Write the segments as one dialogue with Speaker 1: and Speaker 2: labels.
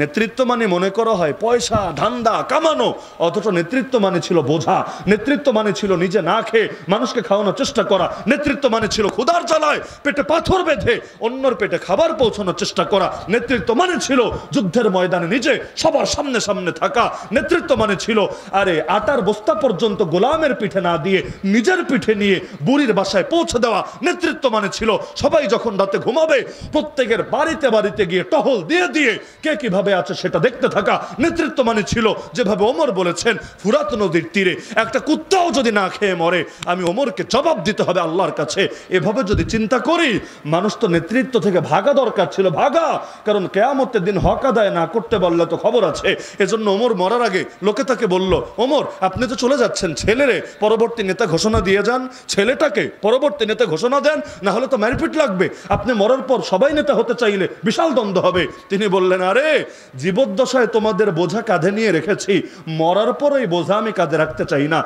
Speaker 1: নেতৃত্ব মানে মনে করা হয় পয়সা ধান্দা কামানো, অথচ নেতৃত্ব মানে ছিল বোঝা। নেতৃত্ব মানে ছিল নিজে না খেয়ে মানুষকে খাওয়ানোর চেষ্টা করা। নেতৃত্ব মানে ছিল ক্ষুধার জ্বালায় পেটে পাথর বেঁধে অন্যর পেটে খাবার পৌঁছানোর চেষ্টা করা। নেতৃত্ব মানে ছিল যুদ্ধের ময়দানে নিজে সবার সামনে সামনে থাকা। নেতৃত্ব মানে ছিল আরে আটার বস্তা পর্যন্ত গোলামের পিঠে না দিয়ে নিজের পিঠে নিয়ে বুড়ির বাসায় পৌঁছে দেওয়া। নেতৃত্ব মানে ছিল সবাই যখন রাতে ঘুমাবে প্রত্যেকের বাড়িতে বাড়িতে গিয়ে টহল দিয়ে দিয়ে কে কিভাবে আছে সেটা দেখতে থাকা। নেতৃত্ব মানে ছিল যেভাবে ওমর বলেছেন, ফুরাত নদীর তীরে একটা কুত্তাও যদি না খেয়ে মরে আমি ওমরকে জবাব দিতে হবে আল্লাহর কাছে। এভাবে যদি চিন্তা করি, মানুষ তো নেতৃত্ব থেকে ভাগা দরকার ছিল, ভাগা। কারণ কিয়ামতের দিন হক আদায় না করতে বললে তো খবর আছে। এজন্য ওমর মরার আগে লোকে তাকে বলল, ওমর আপনি তো চলে যাচ্ছেন, ছেলেরে পরবর্তী নেতা ঘোষণা দিয়ে যান, ছেলেটাকে পরবর্তী নেতা ঘোষণা দেন, না হলে তো মারপিট লাগবে। আপনি মরার পর সবাই নেতা হতে চাইলে বিশাল দ্বন্দ্ব হবে। তিনি বললেন, আরে জীবদ্দশায় তোমাদের বোঝা কাঁধে নিয়ে রেখেছি, মরার পর এই বোঝা আমি কাঁধে রাখতে চাই না।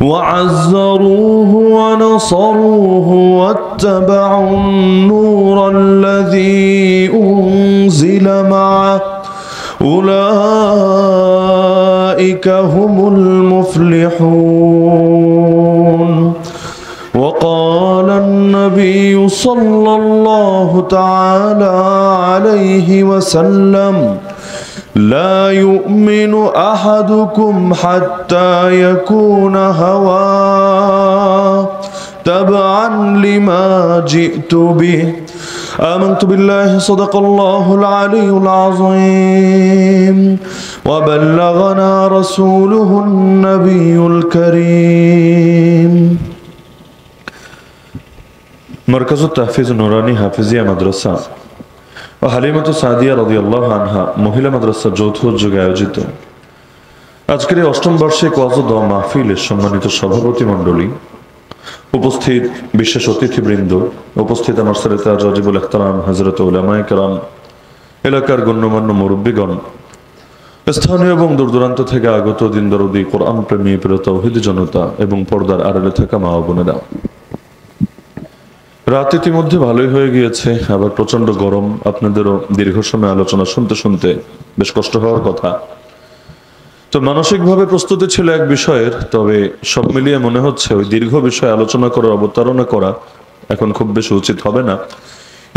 Speaker 2: وعزروه ونصروه واتبعوا النور الذي أنزل معه أولئك هم المفلحون وقال النبي صلى الله تعالى عليه وسلم لا يؤمن أحدكم حتى يكون هواه تبعا لما جئت به آمنت بالله صدق الله العلي العظيم وبلغنا رسوله النبي الكريم مركز التحفيظ النوراني حافظية مدرسة ও হালিমাতু সাদিয়া রাদিয়াল্লাহু আনহা মহিলা মাদ্রাসার যৌথ উদ্যোগে আয়োজিত আজকের এই অষ্টম বার্ষিক ওয়াজ ও দোয়া মাহফিলের সম্মানিত সভাপতি মণ্ডলী, উপস্থিত বিশেষ অতিথিবৃন্দ, উপস্থিত আমার সাথে আজিবুল ইহতারাম হযরত উলামায়ে কেরাম, এলাকার গণ্যমান্য মুরব্বীগণ, স্থানীয় এবং দূরদূরান্ত থেকে আগত দিন দরদি কোরআন প্রেমী প্রিয় তাওহীদি জনতা এবং পর্দার আড়ালে থাকা মা ও বোনেরা, রাত ইতিমধ্যে ভালোই হয়ে গিয়েছে, আবার প্রচন্ড গরম। আপনাদেরও দীর্ঘ সময় আলোচনা শুনতে শুনতে বেশ কষ্ট হওয়ার কথা। তো মানসিকভাবে প্রস্তুতি ছিল এক বিষয়ের, তবে সব মিলিয়ে মনে হচ্ছে ওই দীর্ঘ বিষয়ে আলোচনা করার অবতারণা করা এখন খুব বেশি উচিত হবে না।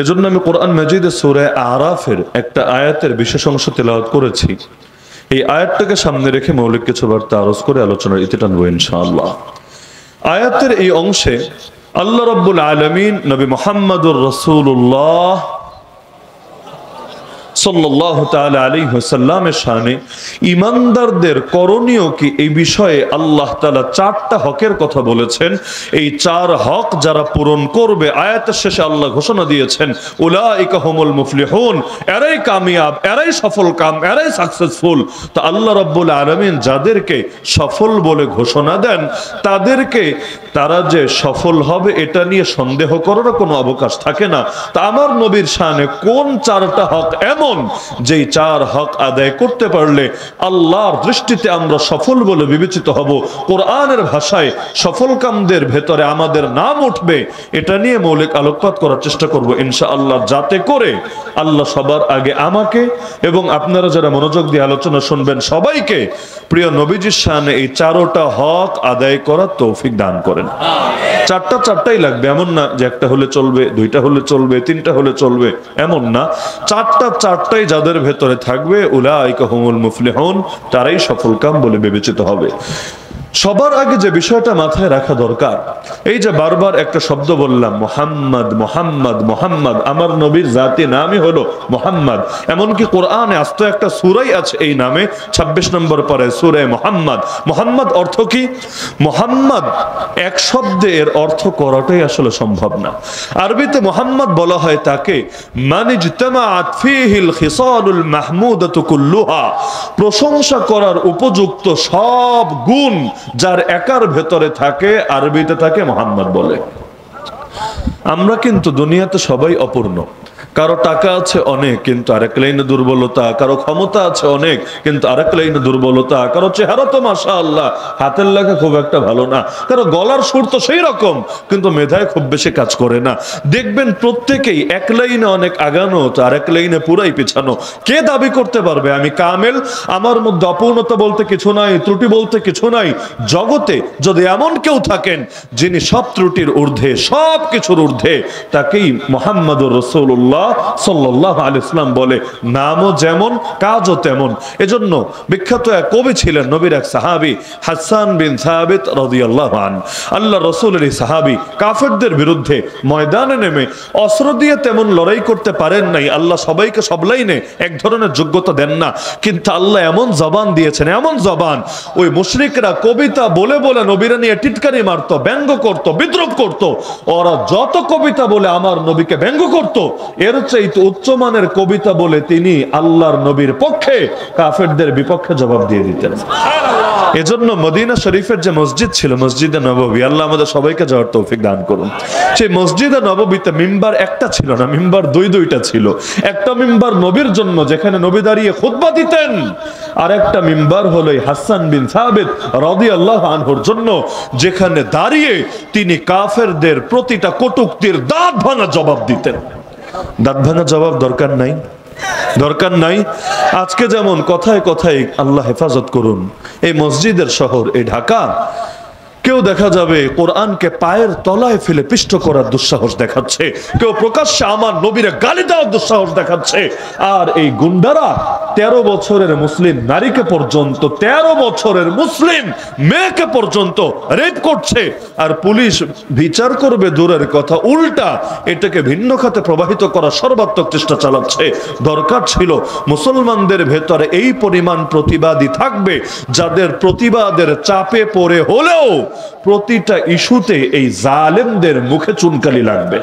Speaker 2: এজন্য আমি কোরআন মাজিদে সূরা আরাফের একটা আয়াতের বিশেষ অংশ তেলাওয়াত করেছি। এই আয়াতটাকে সামনে রেখে মৌলিক কিছু বার্তা আরজ করে আলোচনার ইতি টানবো ইনশাআল্লাহ। আয়াতের এই অংশে আল্লাহ রাব্বুল আলামিন নবী মুহাম্মদুর রাসূলুল্লাহ সাল্লাল্লাহু তাআলা আলাইহি ওয়াসাল্লামের শানে ঈমানদারদের করণীয় কি এই বিষয়ে আল্লাহ তাআলা চারটা হকের কথা বলেছেন। এই চার হক যারা পূরণ করবে, আয়াতের শেষে আল্লাহ ঘোষণা দিয়েছেন উলাইকা হুমুল মুফলিহুন, এরাই কামিয়াব, এরাই সফল কাম, এরাই সাকসেসফুল। তো আল্লাহ রাব্বুল আলামিন যাদেরকে সফল বলে ঘোষণা দেন, তাদেরকে তারা যে সফল হবে এটা নিয়ে সন্দেহ করার কোনো অবকাশ থাকে না। তা আমার নবীর শানে কোন চারটা হক এমন যেই চার হক আদায় করতে পারলে আল্লাহর দৃষ্টিতে আমরা সফল বলে বিবেচিত হব, কোরআনের ভাষায় সফল কামদের ভেতরে আমাদের নাম উঠবে, এটা নিয়ে মৌলিক আলোকপাত করার চেষ্টা করব ইনশাআল্লাহ, যাতে করে আল্লাহ সবার আগে আমাকে এবং আপনারা যারা মনোযোগ দিয়ে আলোচনা শুনবেন সবাইকে প্রিয় নবীজির শানে এই চারটা হক আদায় করার তৌফিক দান করেন। চারটাই লাগবে, এমন না যে একটা হলে চলবে, দুইটা হলে চলবে, তিনটা হলে চলবে, এমন না। চারটাই যাদের ভেতরে থাকবে উলাইকা হুমুল মুফলিহুন, তারাই সফলকাম বলে বিবেচিত হবে। সবার আগে যে বিষয়টা মাথায় রাখা দরকার, এই যে বারবার একটা শব্দ বললাম মুহাম্মদ মুহাম্মদ মুহাম্মদ, আমার নবীর জাতি নামই হলো মুহাম্মদ। এমনকি কোরআনে আস্ত একটা সূরাই আছে এই নামে, 26 নম্বর পরে সূরা মুহাম্মদ। মুহাম্মদ অর্থ কি? মুহাম্মদ এক শব্দে এর অর্থ করাটাই আসলে সম্ভব না। আরবিতে মুহাম্মদ বলা হয় তাকে মান ইজতামাআত ফীহিল খিসালুল মাহমুদাতু কুল্লুহা, প্রশংসা করার উপযুক্ত সব গুণ যার একার ভেতরে থাকে, আরবিতে তাকে মুহাম্মদ বলে। আমরা কিন্তু দুনিয়াতে সবাই অপূর্ণ, কারো টাকা আছে অনেক কিন্তু আরেক লাইনে দুর্বলতা, কারো ক্ষমতা আছে অনেক কিন্তু আরেক লাইনে দুর্বলতা, কারো চেহারা তো মাশাআল্লাহ হাতের লেখা খুব একটা ভালো না, কারো গলার সুর তো সেই রকম কিন্তু মেধায় খুব বেশি কাজ করে না। দেখবেন প্রত্যেকেই এক লাইনে অনেক আগানো তো আরেক লাইনে পুরাই পিছানো। কে দাবি করতে পারবে আমি কামেল, আমার মধ্যে অপূর্ণতা বলতে কিছু নাই, ত্রুটি বলতে কিছু নাই? জগতে যদি এমন কেউ থাকেন যিনি সব ত্রুটির ঊর্ধ্বে, সব কিছুর ঊর্ধ্বে, তাকেই মুহাম্মদুর রাসূলুল্লাহ সাল্লাল্লাহু আলাইহি ওয়াসাল্লাম বলে। নামও যেমন কাজও তেমন। এজন্য বিখ্যাত এক কবি ছিলেন নবীর এক সাহাবী হাসান বিন সাবিত রাদিয়াল্লাহু আনহু। আল্লাহ রাসূলের এই সাহাবী কাফেরদের বিরুদ্ধে ময়দানে নেমে অস্ত্র দিয়ে তেমন লড়াই করতে পারেন নাই। আল্লাহ সবাইকে সব লাইনে এক ধরনের যোগ্যতা দেন না, কিন্তু আল্লাহ এমন জবান দিয়েছেন, এমন জবান, ওই মুশরিকরা কবিতা বলে বলে নবীরা নিয়ে টিটকারি মারতো, ব্যঙ্গ করত, বিদ্রুপ করত। ওরা যত কবিতা বলে আমার নবীকে ব্যঙ্গ করত, এর চাইতে উচ্চমানের কবিতা বলে তিনি আল্লাহর নবীর পক্ষে কাফেরদের বিপক্ষে জবাব দিয়ে দিতেন। এজন্য মদিনা শরীফের যে মসজিদ ছিল মসজিদে নববী, আল্লাহ আমাদের সবাইকে যাওয়ার তৌফিক দান করুন। সেই মসজিদে নববীতে মিম্বার একটা ছিল না, মিম্বার দুইটা ছিল। একটা মিম্বার নবীর জন্য যেখানে নবী দাঁড়িয়ে খুতবা দিতেন, আর একটা মিম্বার হলো হাসান বিন সাবিত রাদিয়াল্লাহু আনহুর জন্য, যেখানে দাঁড়িয়ে তিনি কাফেরদের প্রতিটা কটূক্তির দাঁত ভাঙা জবাব দিতেন। দাঁত ভাঙা জবাব দরকার নাই? দরকার নাই? আজকে যেমন কথায় কথায় আল্লাহ হেফাজত করুন, এই মসজিদের শহর এই ঢাকা, কেউ দেখা যাবে কোরআনকে পায়ের তলায় ফেলে পিষ্ট করার দুঃসাহস দেখাচ্ছে, কেউ প্রকাশ্যে আমার নবীরে গালি দেওয়ার দুঃসাহস দেখাচ্ছে। আর এই গুন্ডারা 13 বছরের মুসলিম নারীকে পর্যন্ত, 13 বছরের মুসলিম মেয়েকে পর্যন্ত রেপ করছে। আর পুলিশ বিচার করবে দূরের কথা, উল্টা এটাকে ভিন্ন খাতে প্রবাহিত করার সর্বাত্মক চেষ্টা চালাচ্ছে। দরকার ছিল মুসলমানদের ভেতরে এই পরিমাণ প্রতিবাদী থাকবে, যাদের প্রতিবাদের চাপে পড়ে হলেও প্রতিটা ইস্যুতে এই জালেমদের মুখে চুনকালি লাগবে।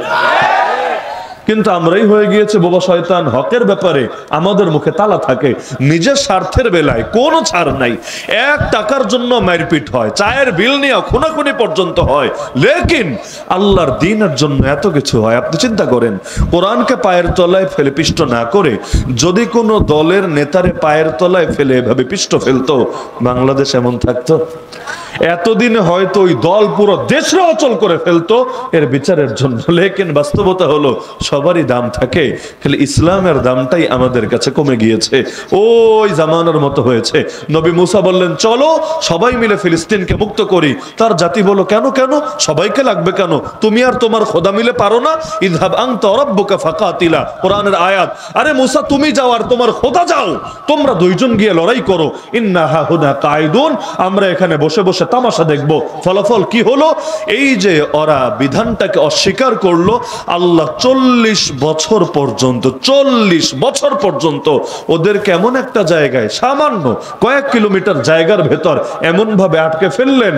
Speaker 2: কিন্তু আমরাই হয়ে গিয়েছে বোবা শয়তান। হকের ব্যাপারে আমাদের মুখে তালা থাকে, নিজের স্বার্থের বেলায় কোনো ছাড় নাই। 1 টাকার জন্য মারপিট হয়, চায়ের বিল নিয়ে খুনাখুনি পর্যন্ত হয়, লেকিন আল্লাহর দ্বীনের জন্য এত কিছু হয়। আপনি চিন্তা করেন, কোরআনকে পায়ের তলায় ফেলে পিষ্ট না করে যদি কোনো দলের নেতারে পায়ের তলায় ফেলে এভাবে পিষ্ট ফেলতো, বাংলাদেশ এমন থাকতো? এতদিনে হয়তো ওই দল পুরো দেশে অচল করে ফেলতো এর বিচারের জন্য। লেকিন বাস্তবতা হলো সবারই দাম থাকে, খালি ইসলামের দামটাই আমাদের কাছে কমে গিয়েছে। ওই জামানার মতো হয়েছে। নবী মুসা বললেন চলো সবাই মিলে ফিলিস্তিনকে মুক্ত করি। তার জাতি বলো কেন কেন, সবাইকে লাগবে কেন? তুমি আর তোমার খোদা মিলে পারো না? ইযহাব আনতা ওয়া রাব্বুকা ফাকাতিলা, কোরআনের আয়াত। আরে মুসা তুমি যাও আর তোমার খোদা যাও, তোমরা দুইজন গিয়ে লড়াই করো। ইন্না হাহুনা কায়দুন, আমরা এখানে বসে বসে তামাশা দেখবো। ফলাফল কি হলো? এই যে ওরা বিধানটাকে অস্বীকার করলো, আল্লাহ 40 বছর পর্যন্ত, 40 বছর পর্যন্ত ওদের কেমন একটা জায়গায়, সামান্য কয়েক কিলোমিটার জায়গার ভেতর এমন ভাবে আটকে ফেললেন,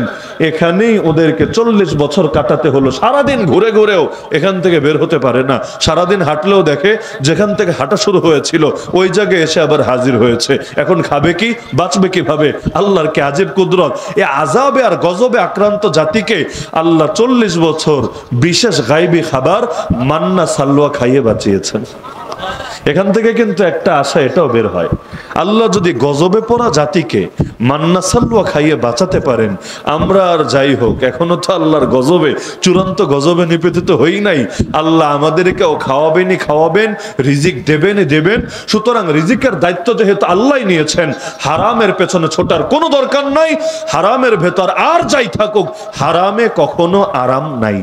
Speaker 2: এখানেই ওদেরকে 40 বছর কাটাতে হলো। সারাদিন ঘুরে ঘুরেও এখান থেকে বের হতে পারে না। সারাদিন হাঁটলেও দেখে যেখান থেকে হাঁটা শুরু হয়েছিল ওই জায়গায় এসে আবার হাজির হয়েছে। এখন খাবে কি, বাঁচবে কিভাবে? আল্লাহর কি আজীব কুদরত! এ আযাবে আর গজবে আক্রান্ত জাতিকে আল্লাহ 40 বছর বিশেষ গায়বী খাবার মান্না সালওয়া খাইয়ে বাঁচিয়েছেন। এখান থেকে কিন্তু একটা আশা এটাও বের হয়, আল্লাহ যদি গজবে পড়া জাতিকে মান্না সালওয়া খাইয়ে বাঁচাতে পারেন, আমরা আর যাই হোক এখনো তো আল্লাহর গজবে, চূড়ান্ত গজবে নিপতিত হই নাই। আল্লাহ আমাদেরকেও খাওয়াবেনই খাওয়াবেন, রিজিক দেবেনই দেবেন। সুতরাং রিজিকের দায়িত্ব যেহেতু আল্লাহ নিয়েছেন, হারামের পেছনে ছোটার কোনো দরকার নাই। হারামের ভেতর আর যাই থাকুক, হারামে কখনো আরাম নাই,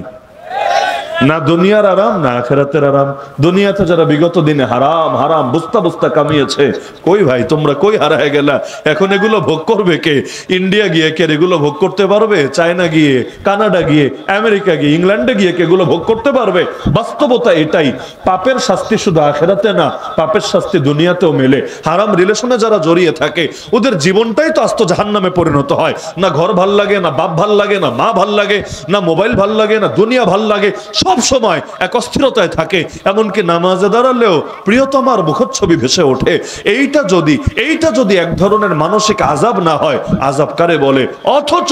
Speaker 2: না দুনিয়ার আরাম না আখিরাতের আরাম। দুনিয়াতে যারা বিগত দিনে হারাম হারাম বুস্তা বুস্তা কামিয়েছে, কই ভাই তোমরা কই হারায় গেলা? এখন এগুলো ভোগ করবে কে? ইন্ডিয়া গিয়ে কে এগুলো ভোগ করতে পারবে? চায়না গিয়ে, কানাডা গিয়ে, আমেরিকা গিয়ে, ইংল্যান্ডে গিয়ে কে এগুলো ভোগ করতে পারবে? বাস্তবতা এটাই। পাপের শাস্তি শুধু আখিরাতে না, পাপের শাস্তি দুনিয়াতেও মেলে। হারাম রিলেশনে যারা জড়িয়ে থাকে ওদের জীবনটাই তো আস্ত জাহান্নামে পরিণত হয়। না ঘর ভাল লাগে, না বাপ ভাল লাগে, না মা ভাল লাগে, না মোবাইল ভাল লাগে, না দুনিয়া ভাল লাগে, সব সময় এক অস্থিরতায় থাকে। এমনকি নামাজে দাঁড়ালেও প্রিয়তমার মুখচ্ছবি ভেসে ওঠে। এইটা যদি এক ধরনের মানসিক আযাব না হয়, আযাব কারে বলে? অথচ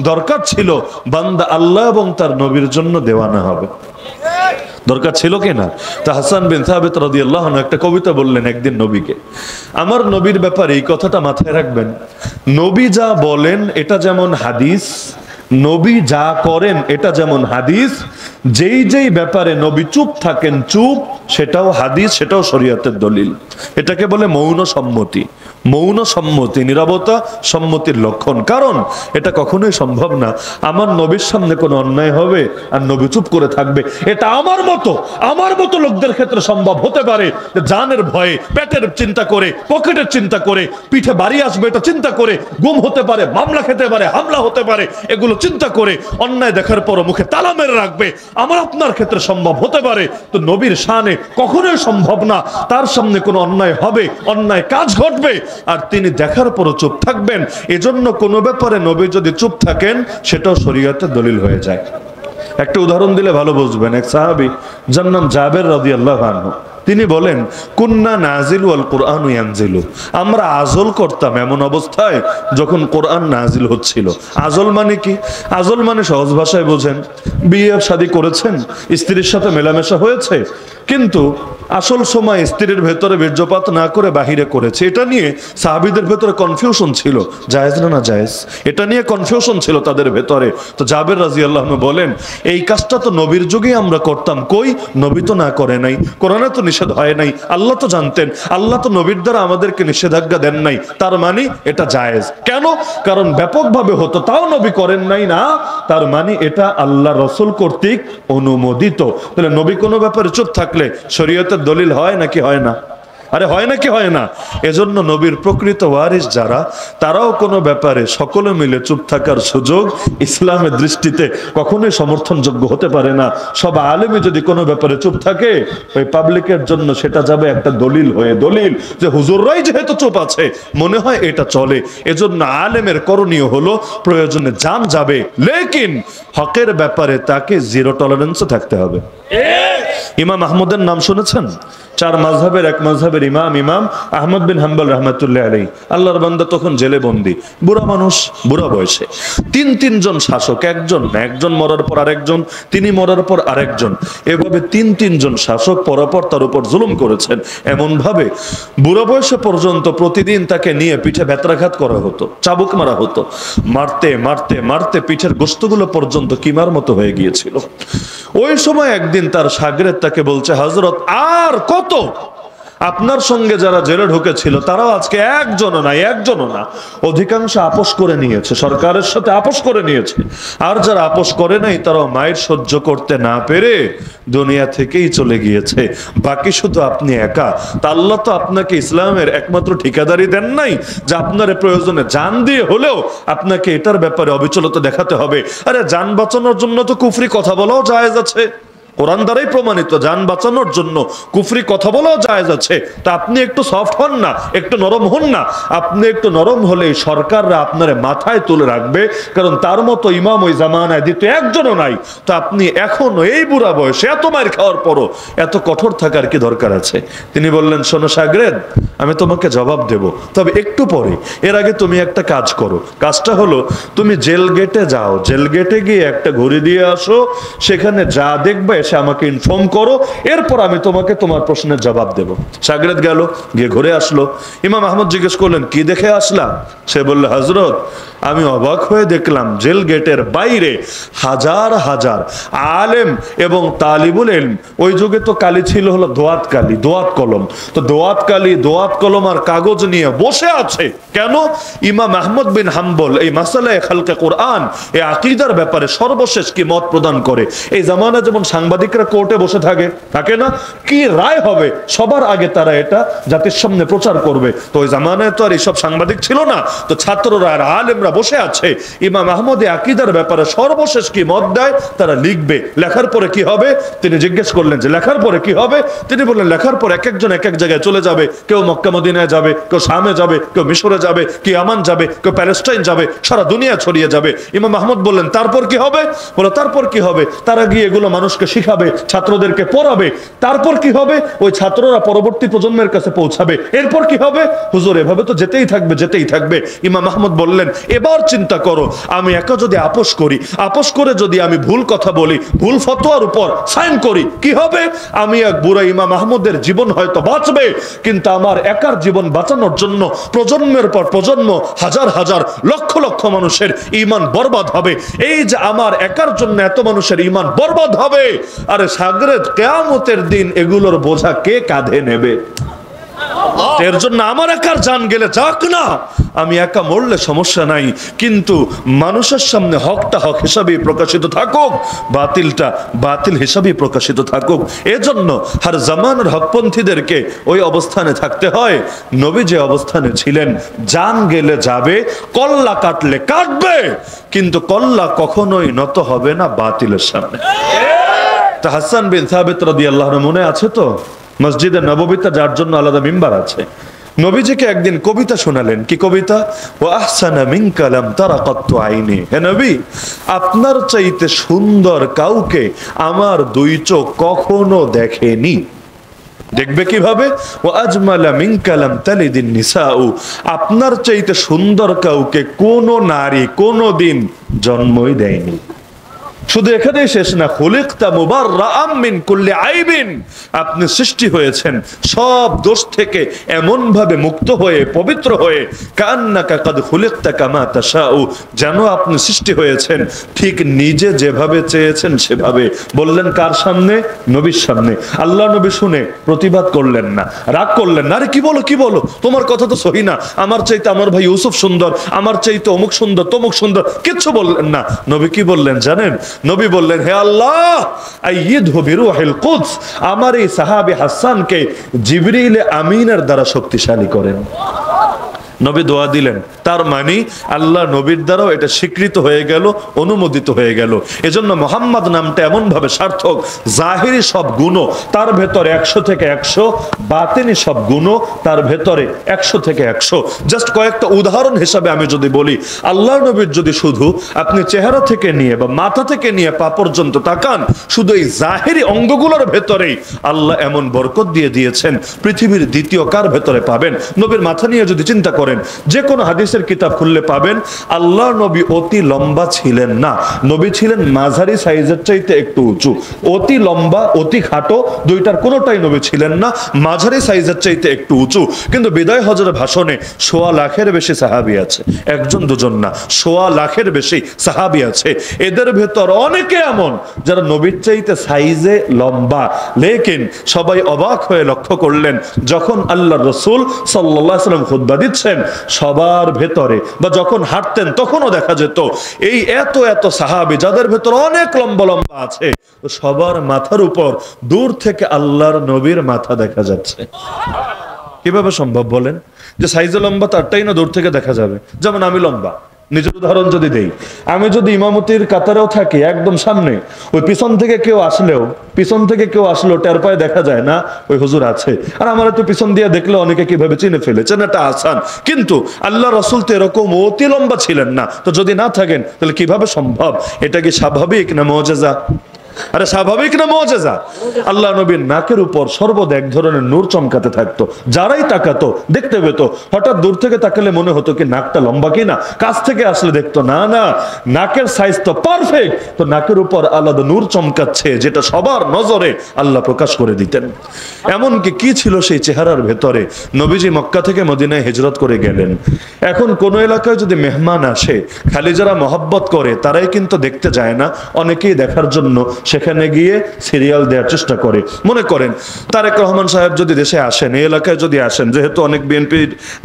Speaker 2: দরকার ছিল বান্দা আল্লাহ এবং তার নবীর জন্য দেওয়ানা হবে। দরকার ছিল কিনা? তা হাসান বিন সাবিত রাদিয়াল্লাহু আনহু একটা কবিতা বললেন একদিন নবীকে, আমার নবীর ব্যাপারে এই কথাটা মাথায় রাখবেন, নবী যা বলেন এটা যেমন হাদিস, নবী যা করেন এটা যেমন হাদিস, যেই যেই ব্যাপারে নবী চুপ থাকেন চুপ, সেটাও হাদিস, সেটাও শরীয়তের দলিল। এটাকে বলে মৌন সম্মতি। মৌন সম্মতি নীরবতা সম্মতির লক্ষণ। কারণ এটা কখনোই সম্ভব না আমার নবীর সামনে কোনো অন্যায় হবে আর নবী চুপ করে থাকবে। এটা আমার মতো লোকদের ক্ষেত্রে সম্ভব হতে পারে, জানের ভয়ে, পেটের চিন্তা করে, পকেটের চিন্তা করে, পিঠে বাড়ি আসবে এটা চিন্তা করে, গুম হতে পারে, মামলা খেতে পারে, হামলা হতে পারে, এগুলো চিন্তা করে অন্যায় দেখার পর মুখে তালা মেরে রাখবে। আমার আপনার ক্ষেত্রে সম্ভব হতে পারে, তো নবীর শানে কখনোই সম্ভব না তার সামনে কোনো অন্যায় হবে, অন্যায় কাজ ঘটবে আর তিনি দেখার পরও চুপ থাকবেন। এজন্য কোনো ব্যাপারে নবী যদি চুপ থাকেন সেটাও শরীয়তের দলিল হয়ে যায়। একটা উদাহরণ দিলে ভালো বুঝবেন। এক সাহাবী যার নাম জাবের রাদিয়াল্লাহু আনহু, তিনি বলেন, কুন্না নাজিলু আল কুরআনু ইয়ানজিলু, আমরা আজল করতাম এমন অবস্থায় যখন কোরআন নাজিল হচ্ছিল। আজল মানে কি? আজল মানে সহজ ভাষায় বোঝেন, বিয়ে শাদী করেছেন, স্ত্রীর সাথে মেলামেশা হয়েছে, কিন্তু আসল সময় স্ত্রীর ভেতরে বীর্যপাত না করে বাহিরে করেছে। এটা নিয়ে সাহাবীদের ভেতরে কনফিউশন ছিল, জায়েজ না জায়েজ, এটা নিয়ে কনফিউশন ছিল তাদের ভেতরে। তো জাবের রাদিয়াল্লাহু আনহু বলেন, এই কাজটা তো নবীর যুগে আমরা করতাম, কই নবী তো না করে নাই, কোরআনে তো নিষেধ হয় নাই, আল্লাহ তো জানতেন, আল্লাহ তো নবীর দ্বারা আমাদেরকে নিষেধাজ্ঞা দেন নাই, তার মানে এটা জায়েজ। কেন? কারণ ব্যাপকভাবে হতো, তাও নবী করেন নাই, না তার মানে এটা আল্লাহ রসুল কর্তৃক অনুমোদিত। তাহলে নবী কোনো ব্যাপারে চুপ থাকলে শরীয়তের দলিল হয় নাকি হয় না? আরে হয় নাকি হয় না? এজন্য নবীর প্রকৃত ওয়ারিস যারা, তারাও কোনো ব্যাপারে সকলে মিলে চুপ থাকার সুযোগ ইসলামের দৃষ্টিতে কখনোই সমর্থনযোগ্য হতে পারে না। সব আলেমে যদি কোনো ব্যাপারে চুপ থাকে, ওই পাবলিকের জন্য সেটা যাবে একটা দলিল হয়ে, দলিল যে হুজুররাই যেহেতু চুপ আছে মনে হয় এটা চলে। এজন্য আলেমের করণীয় হলো প্রয়োজনে জান যাবে, লেকিন হকের ব্যাপারে তাকে জিরো টলারেন্সে থাকতে হবে। ইমাম আহমদের নাম শুনেছেন? 4 মাযহাবের এক মাযহাবের ইমাম আহমদ বিন হাম্বল রাহমাতুল্লাহ আলাইহি। আল্লাহর বান্দা তখন জেলে বন্দী, বুড়া মানুষ, বুড়া বয়সে। তিনজন শাসক, একজন মরার পর আরেকজন, তিনি মরার পর আরেকজন, এভাবে তিনজন শাসক পরপর তার উপর জুলুম করেছেন। এমন ভাবে বুড়া বয়সে পর্যন্ত প্রতিদিন তাকে নিয়ে পিঠে বেত্রাঘাত করা হতো, চাবুক মারা হতো। মারতে মারতে মারতে পিঠের গোশতগুলো পর্যন্ত কিমার মতো হয়ে গিয়েছিল। ওই সময় একদিন তার শাগরেদ তাকে বলছে, হযরত আর কত? আপনার সঙ্গে যারা জেলে ঢুকেছিল তারাও আজকে একজনও না, অধিকাংশ আপোষ করে নিয়েছে, সরকারের সাথে আপোষ করে নিয়েছে। আর যারা আপোষ করে নাই তারাও মায়ের সহ্য করতে না পেরে দুনিয়া থেকেই চলে গিয়েছে, বাকি শুধু আপনি একা। তা আল্লাহ তো আপনাকে ইসলামের একমাত্র ঠিকাদারি দেন নাই যে আপনার প্রয়োজনে জান দিয়ে হলেও আপনাকে এটার ব্যাপারে অবিচলতা দেখাতে হবে। আরে জান বাঁচানোর জন্য তো কুফরি কথা বলাও জায়েজ আছে, কোরআন দ্বারাই প্রমাণিত। জান বাঁচানোর জন্য কুফরি কথা বলাও জায়েজ আছে। তা আপনি একটু সফট হন না, একটু নরম হন না। আপনি একটু নরম হলে সরকাররা আপনার মাথায় তুলে রাখবে, কারণ তার মতো ইমাম ওই জামানায় দ্বিতীয় একজনও নাই। তো আপনি এখনো এই বুড়া বয়সে এত মার খাওয়ার পরও এত কঠোর থাকার কি দরকার আছে? তিনি বললেন, শোনো শাগরেদ, আমি তোমাকে জবাব দেব, তবে একটু পরে। এর আগে তুমি একটা কাজ করো। কাজটা হলো, তুমি জেল গেটে যাও, জেল গেটে গিয়ে একটা ঘড়ি দিয়ে আসো, সেখানে যা দেখবে এসে আমাকে ইনফর্ম করো, এরপর আমি তোমাকে তোমার প্রশ্নের জবাব দেব। শাগরেদ গেল, গিয়ে ঘুরে আসলো। ইমাম আহমদ জিজ্ঞেস করলেন, কি দেখে আসলা? সে বলল, হযরত, আমি অবাক হয়ে দেখলাম জেল গেটের বাইরে হাজার হাজার আলেম এবং তালিবুল ইলম। ওই যুগে তো কালি ছিল হলো দোয়াত কালি, দোয়াত কলম। তো দোয়াত কালি, দোয়াত কলম আর কাগজ নিয়ে বসে আছে। কেন? ইমাম আহমদ বিন হাম্বল এই মাসালায়ে খালকে কোরআন, এই আকীদার ব্যাপারে সর্বশেষ কি মত প্রদান করে। এই জামানা যেমন সাংবাদিকরা কোর্টে বসে থাকে না, কি রায় হবে সবার আগে তারা এটা জাতির সামনে প্রচার করবে। তো ওই জামানায় তো আর এইসব সাংবাদিক ছিল না, তো ছাত্ররা আর আলেমরা বসে আছে। ইমাম আহমদ আকীদার ব্যাপারে সর্বশেষ কি মত দেয় তারা লিখবে। লেখার পরে কি হবে? তিনি জিজ্ঞেস করলেন যে লেখার পরে কি হবে? তিনি বললেন, লেখার পর এক একজন এক এক জায়গায় চলে যাবে। কেউ মক্কা মদিনায় যাবে, কেউ শামে যাবে, কেউ মিশরে যাবে, কেউ ইয়ামান যাবে, কেউ প্যালেস্টাইন যাবে, সারা দুনিয়া ছড়িয়ে যাবে। ইমাম আহমদ বললেন, তারপর কি হবে? বলে, তারপর কি হবে? তারা গিয়ে এগুলো মানুষকে শিখাবে, ছাত্রদেরকে পড়াবে। তারপর কি হবে? ওই ছাত্ররা পরবর্তী প্রজন্মের কাছে পৌঁছাবে। এরপর কি হবে? হুজুর, এভাবে তো যেতেই থাকবে। ইমাম আহমদ বললেন,
Speaker 1: এবার চিন্তা করো, আমি একা যদি আপোষ করি, আপোষ করে যদি আমি ভুল কথা বলি, ভুল ফতোয়ার উপর সাইন করি, কি হবে? আমি এক বুড়া ইমাম আহমদের জীবন হয়তো বাঁচবে, কিন্তু আমার একার জীবন বাঁচানোর জন্য প্রজন্মের পর প্রজন্ম, হাজার হাজার লক্ষ লক্ষ মানুষের ঈমান বরবাদ হবে। এই যে আমার একার জন্য এত মানুষের ঈমান বরবাদ হবে, আরে সাগরে কিয়ামতের দিন এগুলোর বোঝা কে কাঁধে নেবে? এর জন্য আমার একার জান গেলে যাক না, আমি একা মরলে সমস্যা নাই, কিন্তু মানুষের সামনে হকটা হক হিসাবেই প্রকাশিত থাকুক, বাতিলটা বাতিল হিসাবেই প্রকাশিত থাকুক। এজন্য হার জামানের হকপন্থীদেরকে ওই অবস্থানে থাকতে হয় নবী যে অবস্থানে ছিলেন। জান গেলে যাবে, কল্লা কাটলে কাটবে, কিন্তু কল্লা কখনোই নত হবে না বাতিলের সামনে। তা হাসান বিন সাবিত রাদিয়াল্লাহু আনহু মনে আছে তো? মসজিদে নববীতে যার জন্য আলাদা মিম্বার আছে, নবীজিকে একদিন কবিতা শোনালেন। কি কবিতা? ও আহসানা মিনকা লাম তারা কাত্তু আইনি। হে নবী, আপনার চাইতে সুন্দর কাউকে আমার দুই চোখ কখনো দেখেনি। দেখবে কিভাবে? ও আজমালা মিনকা লাম তালিদিন নিসাউ, আপনার চাইতে সুন্দর কাউকে কোন নারী কোনদিন জন্মই দেয়নি। শুধু এখানেই শেষ না, খুলিকতা মুবাররাআম মিন কুল্লি আইবিন, আপনি সৃষ্টি হয়েছেন সব দোষ থেকে এমন ভাবে মুক্ত হয়ে পবিত্র হয়ে, কান্নাকা কাদ খুলিকতা কামা তাশাউ, যেন আপনি সৃষ্টি হয়েছেন ঠিক নিজে যেভাবে চেয়েছেন সেভাবে। বললেন কার সামনে? নবীর সামনে। আল্লাহ নবী শুনে প্রতিবাদ করলেন না, রাগ করলেন না, আরে কি বলো কি বলো, তোমার কথা তো সহি না, আমার চাইতে আমার ভাই ইউসুফ সুন্দর, আমার চাইতে অমুক সুন্দর তমুক সুন্দর, কিচ্ছু বললেন না। নবী কি বললেন জানেন? নবী বললেন, হে আল্লাহ, আইয়িদহু বিরূহিল কুদস, আমার এই সাহাবী হাসানকে জিবরিল আমিনের দ্বারা শক্তিশালী করেন। নবী দোয়া দিলেন, তার মানে আল্লাহ নবীর দ্বারাও এটা স্বীকৃত হয়ে গেল, অনুমোদিত হয়ে গেল। এজন্য মোহাম্মদ নামটা এমন ভাবে সার্থক, জাহিরি সব গুণ তার ভেতরে 100 থেকে 100, বাতিনি সব গুণ তার ভেতরে 100 থেকে 100। জাস্ট কয়েকটা উদাহরণ হিসাবে আমি যদি বলি, আল্লাহ নবীর যদি শুধু আপনি চেহারা থেকে নিয়ে বা মাথা থেকে নিয়ে পা পর্যন্ত তাকান, শুধু এই জাহিরি অঙ্গগুলোর ভেতরেই আল্লাহ এমন বরকত দিয়ে দিয়েছেন, পৃথিবীর দ্বিতীয় কার ভেতরে পাবেন? নবীর মাথা নিয়ে যদি চিন্তা করেন, যে কোনো হাদিসের কিতাব খুললে পাবেন আল্লাহ নবী অতি লম্বা ছিলেন না, নবী ছিলেন মাঝারি সাইজের চাইতে একটু উঁচু। অতি লম্বা অতি খাটো দুইটার কোনোটাই নবী ছিলেন না, মাঝারি সাইজের চাইতে একটু উঁচু। কিন্তু বিদায় হজরের ভাষণে 1.25 লাখের বেশি সাহাবী আছে, একজন দুজন না, 1.25 লাখের বেশি সাহাবী আছে। এদের ভেতর অনেকে এমন যারা নবীর চাইতে সাইজে লম্বা, লেকিন সবাই অবাক হয়ে লক্ষ্য করলেন যখন আল্লাহর রাসূল সাল্লাল্লাহু আলাইহি ওয়াসাল্লাম খুতবা দিচ্ছেন, সবার ভেতরে বা যখন হাঁটতেন তখনও দেখা যেত এই এত এত সাহাবী যাদের ভেতর অনেক লম্বা লম্বা আছে, সবার মাথার উপর দূর থেকে আল্লাহর নবীর মাথা দেখা যাচ্ছে। কিভাবে সম্ভব বলেন? যে সাইজে লম্বা তারটাই না দূর থেকে দেখা যাবে। যেমন আমি লম্বা, নিজের উদাহরণ যদি দেই, আমি যদি ইমামতির কাতারেও থাকি একদম সামনে, ওই পিছন থেকে কেউ আসলেও টের পায়ে দেখা যায় না ওই হুজুর আছে। আর আমার তো পিছন দিয়ে দেখলে অনেকে কিভাবে চিনে ফেলে, চেনাটা আসান। কিন্তু আল্লাহ রাসূল তো এরকম অতি লম্বা ছিলেন না, তো যদি না থাকেন তাহলে কিভাবে সম্ভব? এটা কি স্বাভাবিক না মুজিজা? আরে স্বাভাবিক না মুজিজা? আল্লাহ নবীর নাকের উপর সর্বদা এক ধরনের নূর চমকাতে থাকতো, যারাই তাকাতো দেখতে পেত। হঠাৎ দূর থেকে তাকালে মনে হতো কি নাকটা লম্বা কিনা, কাছ থেকে আসলে দেখতো না না নাকের সাইজ তো পারফেক্ট, তো নাকের উপর আলাদা নূর চমকাচ্ছে, যেটা সবার নজরে আল্লাহ প্রকাশ করে দিতেন। এমনকি কি ছিল সেই চেহারার ভেতরে? নবীজি মক্কা থেকে মদিনায় হিজরত করে গেলেন। এখন কোন এলাকায় যদি মেহমান আসে, খালি যারা মহব্বত করে তারাই কিন্তু দেখতে যায় না, অনেকেই দেখার জন্য সেখানে গিয়ে সিরিয়াল দেওয়ার চেষ্টা করে। মনে করেন তারেক রহমান সাহেব যদি দেশে আসেন, এই এলাকায় যদি আসেন, যেহেতু অনেক বিএনপি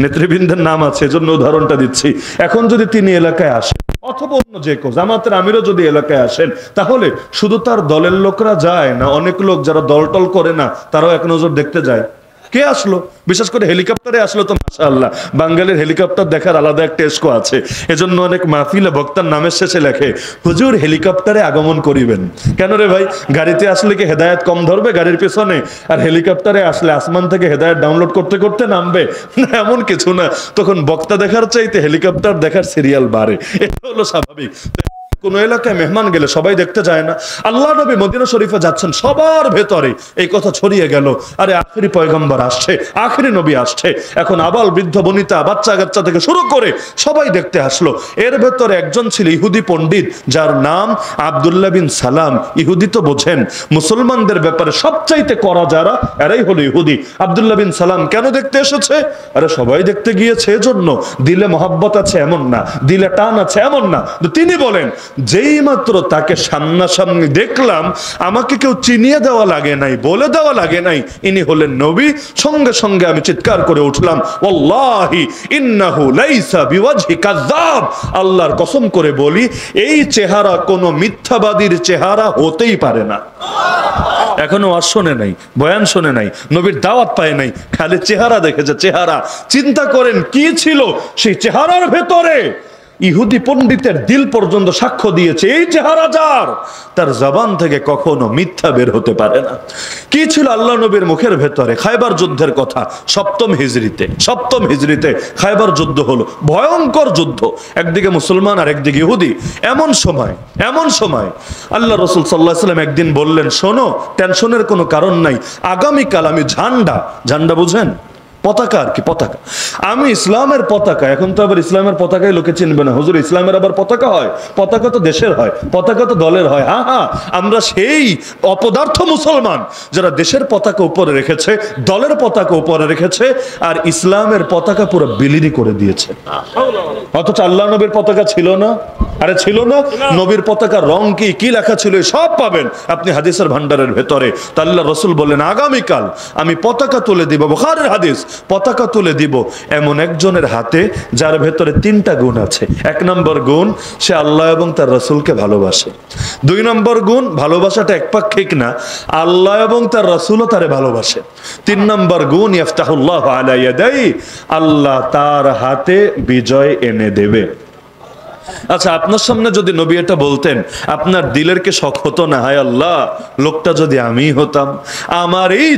Speaker 1: নেতৃবৃন্দের নাম আছে এজন্য উদাহরণটা দিচ্ছি, এখন যদি তিনি এলাকায় আসেন অথবা অন্য যে কেউ, জামাতের আমিরও যদি এলাকায় আসেন, তাহলে শুধু তার দলের লোকরা যায় না, অনেক লোক যারা দলটল করে না তারাও এক নজর দেখতে যায় কে আসলো। বিশেষ করে হেলিকপ্টারে আসলো তো মাশাআল্লাহ, বাঙালির হেলিকপ্টার দেখার আলাদা একটা এসকো আছে। এজন্য অনেক মাহফিলে বক্তার নামের শেষে লেখে, হুজুর হেলিকপ্টারে আগমন করিবেন। কেন রে ভাই, গাড়িতে আসলে কি হেদায়েত কম ধরবে গাড়ির পেছনে? আর হেলিকপ্টারে আসলে আসমান থেকে হেদায়েত ডাউনলোড করতে করতে নামবে না, এমন কিছু না। তখন বক্তা দেখার চাইতে হেলিকপ্টার দেখার সিরিয়াল বাড়ে, এটা হলো স্বাভাবিক। কোন এলাকায় মেহমান গেলে সবাই দেখতে যায় না? আল্লাহ নবী মদিনা শরীফে যাচ্ছেন, সবার ভেতরে এই কথা ছড়িয়ে গেল, আরে আখেরি পয়গম্বর আসছে, আখেরি নবী আসছে। এখন আবাল বৃদ্ধ বনিতা বাচ্চা কাচ্চা থেকে শুরু করে সবাই দেখতে আসলো। এর ভেতরে একজন ছিল ইহুদি পণ্ডিত, যার নাম আব্দুল্লাহ বিন সালাম। ইহুদি তো বোঝেন, মুসলমানদের ব্যাপারে সবচাইতে করা যারা এরাই হলো ইহুদি। আব্দুল্লাহ বিন সালাম কেন দেখতে এসেছে? আরে সবাই দেখতে গিয়েছে এজন্য, দিলে মহব্বত আছে এমন না, দিলে টান আছে এমন না। তো তিনি বলেন, যেই মাত্র তাকে সামনাসামনি দেখলাম, আমাকে কেউ চিনিয়ে দেওয়া লাগে নাই, বলে দেওয়া লাগে নাই ইনি হলেন নবী। সঙ্গে সঙ্গে আমি চিৎকার করে উঠলাম, ওয়াল্লাহি ইন্নাহু লাইসা বিওয়াজহি কাযাব। আল্লাহর কসম করে বলি, এই চেহারা কোনো মিথ্যাবাদীর চেহারা হতেই পারে না। এখনো আর শোনে নাই, বয়ান শোনে নাই, নবীর দাওয়াত পায় নাই, খালি চেহারা দেখেছে, চেহারা। চিন্তা করেন কি ছিল সেই চেহারার ভেতরে। ইহুদি পণ্ডিতের দিল পর্যন্ত সাক্ষ্য দিয়েছে, এই চেহারা যার, তার জবান থেকে কখনো মিথ্যা বের হতে পারে না। কি ছিল আল্লাহ নবীর মুখের ভেতরে? খায়বার যুদ্ধের কথা। সপ্তম হিজরিতে খায়বার যুদ্ধ হলো, ভয়ঙ্কর যুদ্ধ, একদিকে মুসলমান আর একদিকে ইহুদি। এমন সময় আল্লাহ রাসূল সাল্লাল্লাহু আলাইহি ওয়াসাল্লাম একদিন বললেন, শোনো, টেনশনের কোনো কারণ নাই, আগামীকাল আমি ঝান্ডা বুঝেন, পতাকা আর কি, পতাকা, আমি ইসলামের পতাকা। এখন তো আবার ইসলামের পতাকায় লোকে চিনবে না, হুজুর ইসলামের আবার পতাকা হয়? পতাকা তো দেশের হয়, পতাকা তো দলের হয়। হ্যাঁ, আমরা সেই অপদার্থ মুসলমান যারা দেশের পতাকা উপরে রেখেছে, দলের পতাকা উপরে রেখেছে, আর ইসলামের পতাকা পুরো বিলীন করে দিয়েছে। অথচ আল্লাহ নবীর পতাকা ছিল না? আরে ছিল না? নবীর পতাকার রং কি লেখা ছিল সব পাবেন আপনি হাদিসের ভান্ডারের ভেতরে। তা আল্লাহ রাসূল বললেন, আগামীকাল আমি পতাকা তুলে দিব, বুখারীর হাদিস, পতাকা তুলে দিব এমন একজনের হাতে যার ভেতরে 3টা গুণ আছে। 1 নম্বর গুণ, সে আল্লাহ এবং তার রাসূলকে ভালোবাসে। 2 নম্বর গুণ, ভালোবাসাটা একপাক্ষিক না, আল্লাহ এবং তার রাসূলও তারে ভালোবাসে। 3 নম্বর গুণ, ইফতাহুল্লাহু আলা ইয়াদাই, আল্লাহ তার হাতে বিজয় এনে দেবে। আচ্ছা, আপনার সামনে যদি নবী এটা বলতেন, আপনার দিলের কি শখ হতো না, হায় আল্লাহ, লোকটা যদি আমি হতাম, আমার এই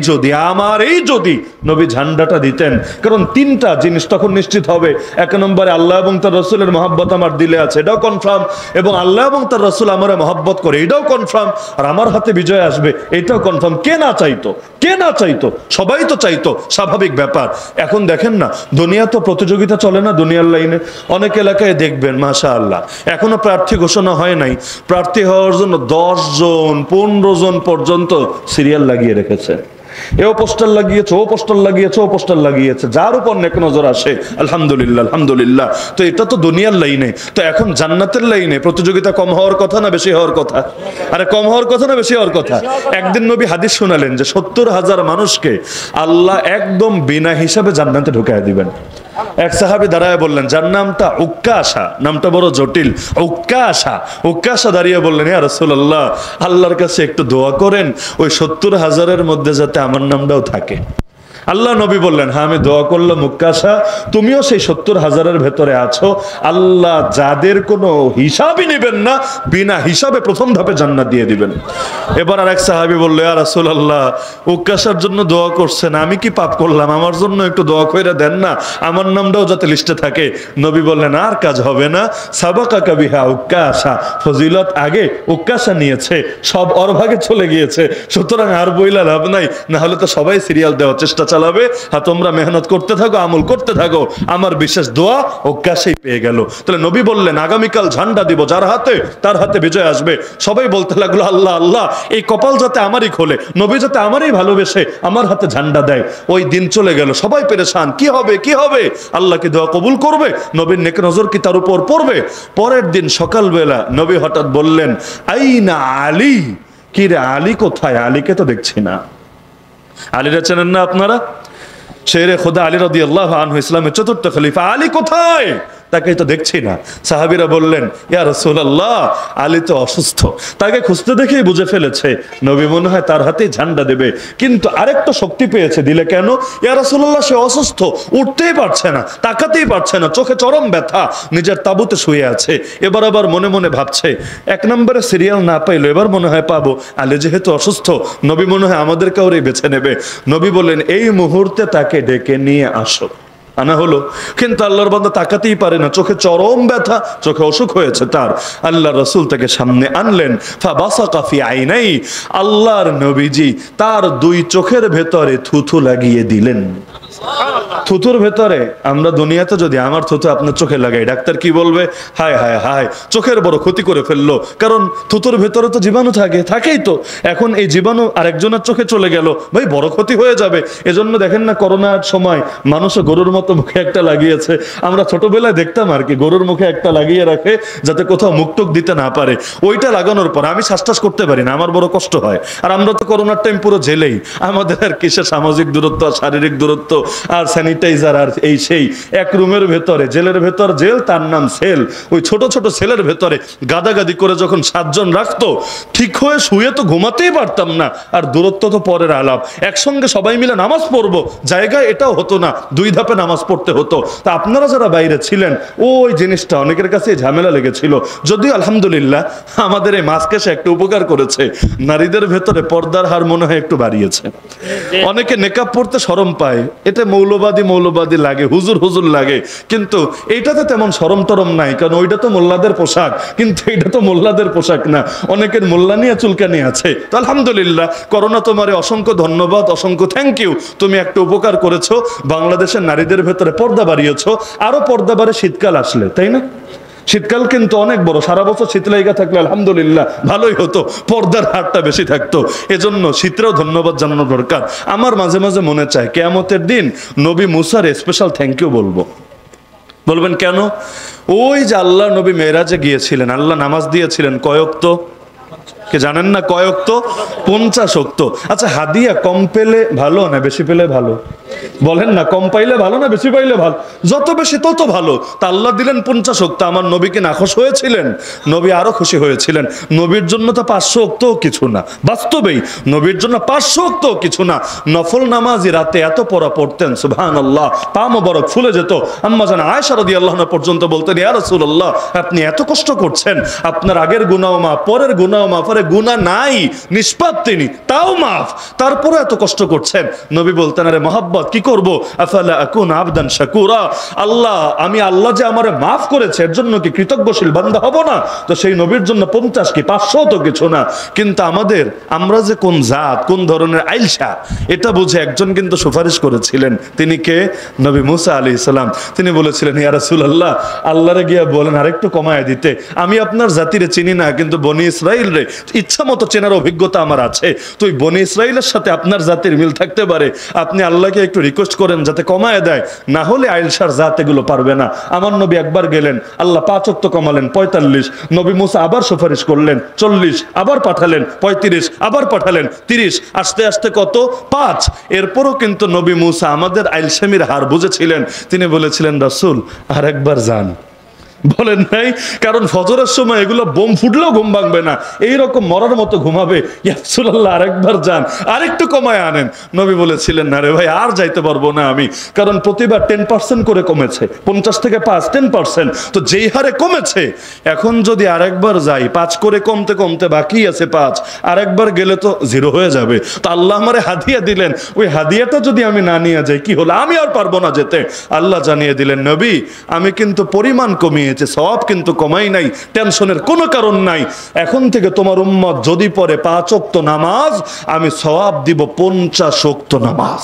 Speaker 1: যদি নবী ঝান্ডাটা দিতেন? কারণ 3টা জিনিস তখন নিশ্চিত হবে। 1 নম্বরে আল্লাহ এবং তার রাসূলের মহব্বত আমার দিলে আছে, এটাও কনফার্ম, এবং আল্লাহ এবং তার রাসূল আমারে মহব্বত করে, এটাও কনফার্ম, আর আমার হাতে বিজয় আসবে, এটাও কনফার্ম। কে না চাইতো? সবাই তো চাইতো, স্বাভাবিক ব্যাপার। এখন দেখেন না, দুনিয়া তো প্রতিযোগিতা চলে না দুনিয়ার লাইনে। অনেক এলাকায় দেখবেন মাশাআল্লাহ এখনো প্রার্থী ঘোষণা হয় নাই, প্রার্থী হওয়ার জন্য 10 জন 15 জন পর্যন্ত সিরিয়াল লাগিয়ে রেখেছে। এও পোস্টার লাগিয়েছে, যার উপর নেক নজর আসে, আলহামদুলিল্লাহ। তো এটা তো দুনিয়ার লাইনে। তো এখন জান্নাতের লাইনে প্রতিযোগিতা কম হওয়ার কথা না বেশি হওয়ার কথা? আরে কম হওয়ার কথা না বেশি হওয়ার কথা? একদিন নবী হাদিস শোনালেন যে 70,000 মানুষকে আল্লাহ একদম বিনা হিসাবে জান্নাতে ঢুকায় দিবেন। এক সাহাবী দাঁড়ায় বললেন, যার নামটা উক্কাশা, নামটা বড় জটিল, উক্কাশা দাঁড়িয়ে বললেন, ইয়া রাসূলুল্লাহ, আল্লাহর কাছে একটু দোয়া করেন ওই 70,000-এর মধ্যে যাতে আমার নামটাও থাকে। আল্লাহ নবী বললেন, হ্যাঁ আমি দোয়া করলাম উক্কাশা, তুমিও সেই 70,000-এর ভেতরে আছো। আল্লাহ যাদের কোনো হিসাবই নেবেন না, বিনা হিসাবে প্রথম ধাপে জান্নাত দিয়ে দিবেন। এবার আর এক সাহাবী বলল, ইয়া রাসূলুল্লাহ, উক্কাশার জন্য দোয়া করছেন, আমি কি পাপ করলাম? আমার জন্য একটু দোয়া কইরা দেন না, আমার নামটাও যাতে লিস্টে থাকে। নবী বললেন, আর কাজ হবে না, সাবাকাকা বিহা উক্কাশা, ফজিলত আগে উক্কাশা নিয়েছে, সব ওর ভাগে চলে গিয়েছে, সুতরাং আর বইলা লাভ নাই, না হলে তো সবাই সিরিয়াল দেওয়ার চেষ্টা চালাবে। হ্যাঁ, তোমরা মেহনত করতে থাকো, আমল করতে থাকো, আমার বিশেষ দোয়া উক্কাশাই পেয়ে গেল। তাহলে নবী বললেন, আগামীকাল ঝান্ডা দিব, যার হাতে তার হাতে বিজয় আসবে। সবাই বলতে লাগলো, আল্লাহ, এই কপাল যাতে আমারই খোলে, নবী যাতে আমারই ভালোবেসে আমার হাতে ঝান্ডা দেয়। ওই দিন চলে গেল, সবাই পেরেশান, কি হবে? আল্লাহ কি দোয়া কবুল করবে? নবীর নেক নজর কি তার উপর পড়বে? পরের দিন সকালবেলা নবী হঠাৎ বললেন, আইনা আলী, কি রে আলী কোথায়? আলীকে তো দেখছি না। আলীরা চেনেন না আপনারা? শেরে খোদা আলী রাদিয়াল্লাহু আনহু, ইসলামের 4র্থ খলিফা। আলী কোথায়? তাকে তো দেখছি না। সাহাবীরা বললেন, ইয়া রাসূলুল্লাহ, আলী তো অসুস্থ, তাকে খুঁজতে দেখেই বুঝে ফেলেছে নবী মনে হয় তার হাতেই ঝান্ডা দেবে, কিন্তু আরেকটা শক্তি পেয়েছে, দিলে কেন? ইয়া রাসূলুল্লাহ, সে অসুস্থ, উঠতেই পারছে না, তাকাতেই পারছে না, চোখে চরম ব্যথা, নিজের তাঁবুতে শুয়ে আছে। এবার আবার মনে মনে ভাবছে, 1 নম্বরে সিরিয়াল না পাইলো, এবার মনে হয় পাবো। আলী যেহেতু অসুস্থ, নবী মনে হয় আমাদের কাউরে বেছে নেবে। নবী বললেন, এই মুহূর্তে তাকে ডেকে নিয়ে আসো।
Speaker 2: আনা হলো, কিন্তু আল্লাহর বান্দা তাকাতেই পারে না, চোখে চরম ব্যথা, চোখে অসুখ হয়েছে তার। আল্লাহ রাসূল তাকে সামনে আনলেন, ফাবাসাকা ফি আইনাই, আল্লাহর নবীজি তার দুই চোখের ভেতরে থুথু লাগিয়ে দিলেন। থুতুর ভেতরে, আমরা দুনিয়াতে যদি আমার থুতু আপনার চোখে লাগাই, ডাক্তার কি বলবে? হায় হায় হায়, চোখের বড় ক্ষতি করে ফেললো। কারণ থুতুর ভেতরে তো জীবাণু থাকেই তো। এখন এই জীবাণু আরেকজনের চোখে চলে গেল, ভাই বড় ক্ষতি হয়ে যাবে। এজন্য দেখেন না, করোনার সময় মানুষও গরুর মতো মুখে একটা লাগিয়েছে। আমরা ছোটবেলায় দেখতাম আর কি, গরুর মুখে একটা লাগিয়ে রাখে যাতে কোথাও মুখ টুক দিতে না পারে। ওইটা লাগানোর পর আমি শ্বাস করতে পারি না, আমার বড় কষ্ট হয়। আর আমরা তো করোনার টাইম পুরো জেলেই, আমাদের আর কিসের সামাজিক দূরত্ব আর শারীরিক দূরত্ব আর স্যানিটাইজার আর এই সেই। এক রুমের ভেতরে, জেলের ভেতর জেল, তার নাম সেল। ওই ছোট ছোট সেলের ভেতরে গাদাগাদি করে যখন 7 জন রাখতো, ঠিক হয়ে শুয়ে তো ঘুমাতেই পারতাম না। আর দূরত্ব তো পরের আলাপ, একসঙ্গে সবাই মিলে নামাজ পড়বো, জায়গায় এটাও হতো না, 2 ধাপে নামাজ পড়তে হতো। তা আপনারা যারা বাইরে ছিলেন, ওই জিনিসটা অনেকের কাছে ঝামেলা লেগেছিল। যদিও আলহামদুলিল্লাহ আমাদের এই মাস্ক এসে একটা উপকার করেছে, নারীদের ভেতরে পর্দার হার মনে হয় একটু বাড়িয়েছে। অনেকে নেকাব পড়তে শরম পায়, এটা মৌলবাদী লাগে, হুজুর লাগে, কিন্তু এইটাতে তেমন শরম টরম নাই, কারণ ওইটা তো মোল্লাদের পোশাক, কিন্তু এটা তো মোল্লাদের পোশাক না। অনেকের মোল্লা নিয়ে চুলকানি আছে। তো আলহামদুলিল্লাহ, করোনা তোমারে অসংখ্য ধন্যবাদ, অসংখ্য থ্যাংক ইউ। তুমি একটা উপকার করেছো, বাংলাদেশের নারীদের ভেতরে পর্দা বাড়িয়েছো। আরো পর্দা বাড়ে শীতকাল আসলে, তাই না? শীতকাল কিন্তু অনেক বড়, সারা বছর শীত লাগা থাকলে আলহামদুলিল্লাহ ভালোই হতো, পর্দার হারটা বেশি থাকতো। এজন্য শীতরেও ধন্যবাদ জানানো দরকার। আমার মাঝে মাঝে মনে চায় কিয়ামতের দিন নবী মুসার স্পেশাল থ্যাংক ইউ বলবো। বলবেন কেন? ওই যে আল্লাহ নবী মেরাজে গিয়েছিলেন, আল্লাহ নামাজ দিয়েছিলেন কয় ওয়াক্ত? কে জানেন না কয় ওয়াক্ত? 50 ওয়াক্ত। আচ্ছা, হাদিয়া কম পেলে ভালো না বেশি পেলে ভালো? বলেন না, কম পাইলে ভালো না বেশি পাইলে ভালো? যত বেশি তত ভালো। তা আল্লাহ দিলেন 50 ওয়াক্ত। আমার নবী কি নাখোশ হয়েছিলেন? নবী আরো খুশি হয়েছিলেন। নবীর জন্য তো 500 ওয়াক্তও কিছু না, বাস্তবেই নবীর জন্য 500 ওয়াক্তও কিছু না। নফল নামাজি রাতে এত পড়া পড়তেন, সুবহানাল্লাহ, পা মোবারক ফুলে যেত। আম্মা জান আয়েশা রাদিয়াল্লাহু আনহা পর্যন্ত বলতেন, ইয়া রাসূলুল্লাহ, আপনি এত কষ্ট করছেন, আপনার আগের গুনাহ মাফ, পরের গুনাহ মাফ, আরে গুনাহ নাই, নিষ্পাপ তিনি, তাও মাফ, তারপরে এত কষ্ট করছেন। নবী বলতেন, আরে মহাব্বত, কি করব? আফালা আকুন আবদান শাকুরা, আল্লাহ, আমি আল্লাহ যে আমারে মাফ করেছে এর জন্য কি কৃতজ্ঞশীল বান্দা হব না? তো সেই নবীর জন্য 50 কি 500 তো কিছু না। কিন্তু আমরা যে কোন জাত, কোন ধরনের আইলসা, এটা বুঝে একজন কিন্তু সুপারিশ করেছিলেন। তিনি কে? নবী মুসা আলাইহিস সালাম। তিনি বলেছিলেন, ইয়া রাসূলুল্লাহ, আল্লাহরে গিয়া বলেন আরেকটু কমায় দিতে। আমি আপনার জাতিরে চিনি না, কিন্তু বনি ইসরাইল রে ইচ্ছা মতো চেনার অভিজ্ঞতা আমার আছে। তো ওই বনি ইসরাইলের সাথে আপনার জাতির মিল থাকতে পারে, আপনি আল্লাহকে একটু রিকোয়েস্ট করেন যাতে কমায় দেয়, না হলে আইলসার জাত এগুলো পারবে না। আমার নবী একবার গেলেন, আল্লাহ 5 ওয়াক্ত কমালেন 45। নবী মুসা আবার সুপারিশ করলেন 40, আবার পাঠালেন 35, আবার পাঠালেন 30, আস্তে আস্তে কত? 5। এরপরও কিন্তু নবী মুসা আমাদের আইলসামির হার বুঝেছিলেন। তিনি বলেছিলেন, রাসূল আর একবার যান। বলেন নাই? কারণ ফজরের সময় এগুলো বোম ফুটলেও ঘুম ভাঙবে না, এইরকম মরার মতো ঘুমাবে। ইয়া রাসূলুল্লাহ, আরেকবার যান, আরেকটু কমায় আনেন। নবী বলেছিলেন, না রে ভাই, আর যাইতে পারবো না আমি, কারণ প্রতিবার 10% করে কমেছে, 50 থেকে 5, 10%। তো যেই হারে কমেছে, এখন যদি আরেকবার যাই, 5 করে কমতে কমতে বাকি আছে 5, আরেকবার গেলে তো 0 হয়ে যাবে। তো আল্লাহ আমারে হাদিয়া দিলেন, ওই হাদিয়াটা যদি আমি না নিয়ে যাই কি হলো? আমি আর পারবো না যেতে। আল্লাহ জানিয়ে দিলেন, নবী, আমি কিন্তু পরিমাণ কমিয়ে, সওয়াব কিন্তু কমাই নাই, টেনশনের কোনো কারণ নাই। এখন থেকে তোমার উম্মত যদি পড়ে 5 ওয়াক্ত নামাজ, আমি সওয়াব দিব 50 ওয়াক্ত নামাজ।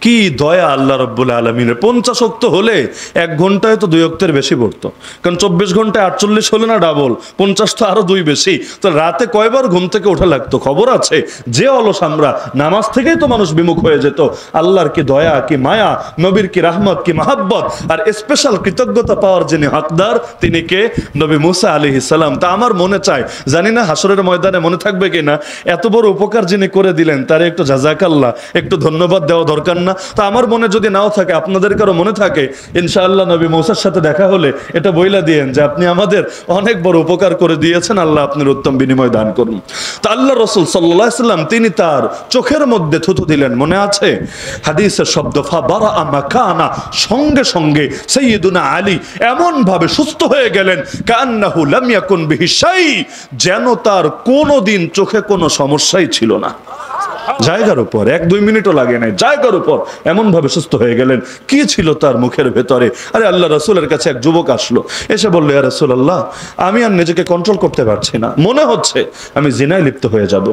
Speaker 2: কি দয়া আল্লাহ রাব্বুল আলামিনের। 50 ওয়াক্ত হলে 1 ঘন্টায় তো 2 ওয়াক্তের বেশি পড়তো, কারণ 24 ঘন্টায় 48 হলে না ডাবল, 50 তো আরো 2 বেশি। তো রাতে কয়বার ঘুম থেকে ওঠা লাগতো খবর আছে? যে অলস আমরা, নামাজ থেকেই তো মানুষ বিমুখ হয়ে যেত। আল্লাহর কি দয়া, কি মায়া, নবীর কি রহমত, কি মাহাব্বত। আর স্পেশাল কৃতজ্ঞতা পাওয়ার যিনি হকদার, তিনি কে? নবী মুসা আলাইহিস সালাম। তা আমার মনে চায়, জানি না হাসরের ময়দানে মনে থাকবে কিনা, এত বড় উপকার যিনি করে দিলেন তারে একটু জাযাকাল্লাহ, একটু ধন্যবাদ দেওয়া দরকার না? তা আমার মনে যদি নাও থাকে, আপনাদের কারো মনে থাকে, ইনশাআল্লাহ নবী মুসার সাথে দেখা হলে এটা বইলা দিয়েন যে আপনি আমাদের অনেক বড় উপকার করে দিয়েছেন, আল্লাহ আপনার উত্তম বিনিময় দান করুন। তা আল্লাহ রাসূল সাল্লাল্লাহু আলাইহি ওয়াসাল্লাম তিনি তার চোখের মধ্যে থুথু দিলেন। মনে আছে হাদিসের শব্দ, ফাবারা মাকানা, সঙ্গে সঙ্গে সাইয়্যিদুনা আলী এমন ভাবে সুস্থ হয়ে গেলেন, কান্নাহু লাম ইয়াকুন বিহি শাই, যেন তার কোনোদিন চোখে কোনো সমস্যাই ছিল না।
Speaker 1: জায়গার উপর 1-2 মিনিটও লাগে নাই, জায়গার উপর এমন ভাবে সুস্থ হয়ে গেলেন। কি ছিল তার মুখের ভেতরে? আরে আল্লাহ রাসূলের কাছে এক যুবক আসলো, এসে বলল, ইয়া রাসূলুল্লাহ, আমি আর নিজেকে কন্ট্রোল করতে পারছি না, মনে হচ্ছে আমি জিনায় লিপ্ত হয়ে যাব।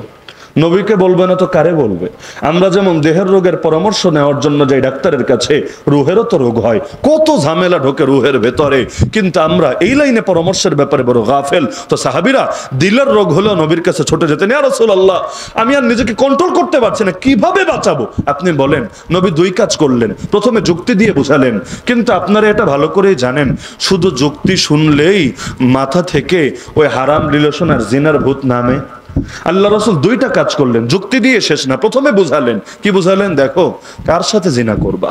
Speaker 1: নবীকে বলবে না তো কারে বলবে? আমরা যেমন দেহের রোগের পরামর্শ নেওয়ার জন্য যাই ডাক্তারের কাছে, রুহেরও তো রোগ হয়, কত ঝামেলা ঢোকে রুহের ভেতরে, কিন্তু আমরা এই লাইনে পরামর্শের ব্যাপারে বড় গাফেল। তো সাহাবীরা দিলের রোগ হলেও নবীর কাছে ছুটে যেতেন, ইয়া রাসূলুল্লাহ, আমি আর নিজেকে কন্ট্রোল করতে পারছি না, কিভাবে বাঁচাবো আপনি বলেন। নবী 2 কাজ করলেন। প্রথমে যুক্তি দিয়ে বুঝালেন, কিন্তু আপনারা এটা ভালো করেই জানেন, শুধু যুক্তি শুনলেই মাথা থেকে ওই হারাম রিলেশন আর জিনার ভূত নামে? আল্লাহ রাসূল 2টা কাজ করলেন, যুক্তি দিয়ে শেষ না। প্রথমে বুঝালেন, কি বুঝালেন? দেখো, কার সাথে জিনা করবা?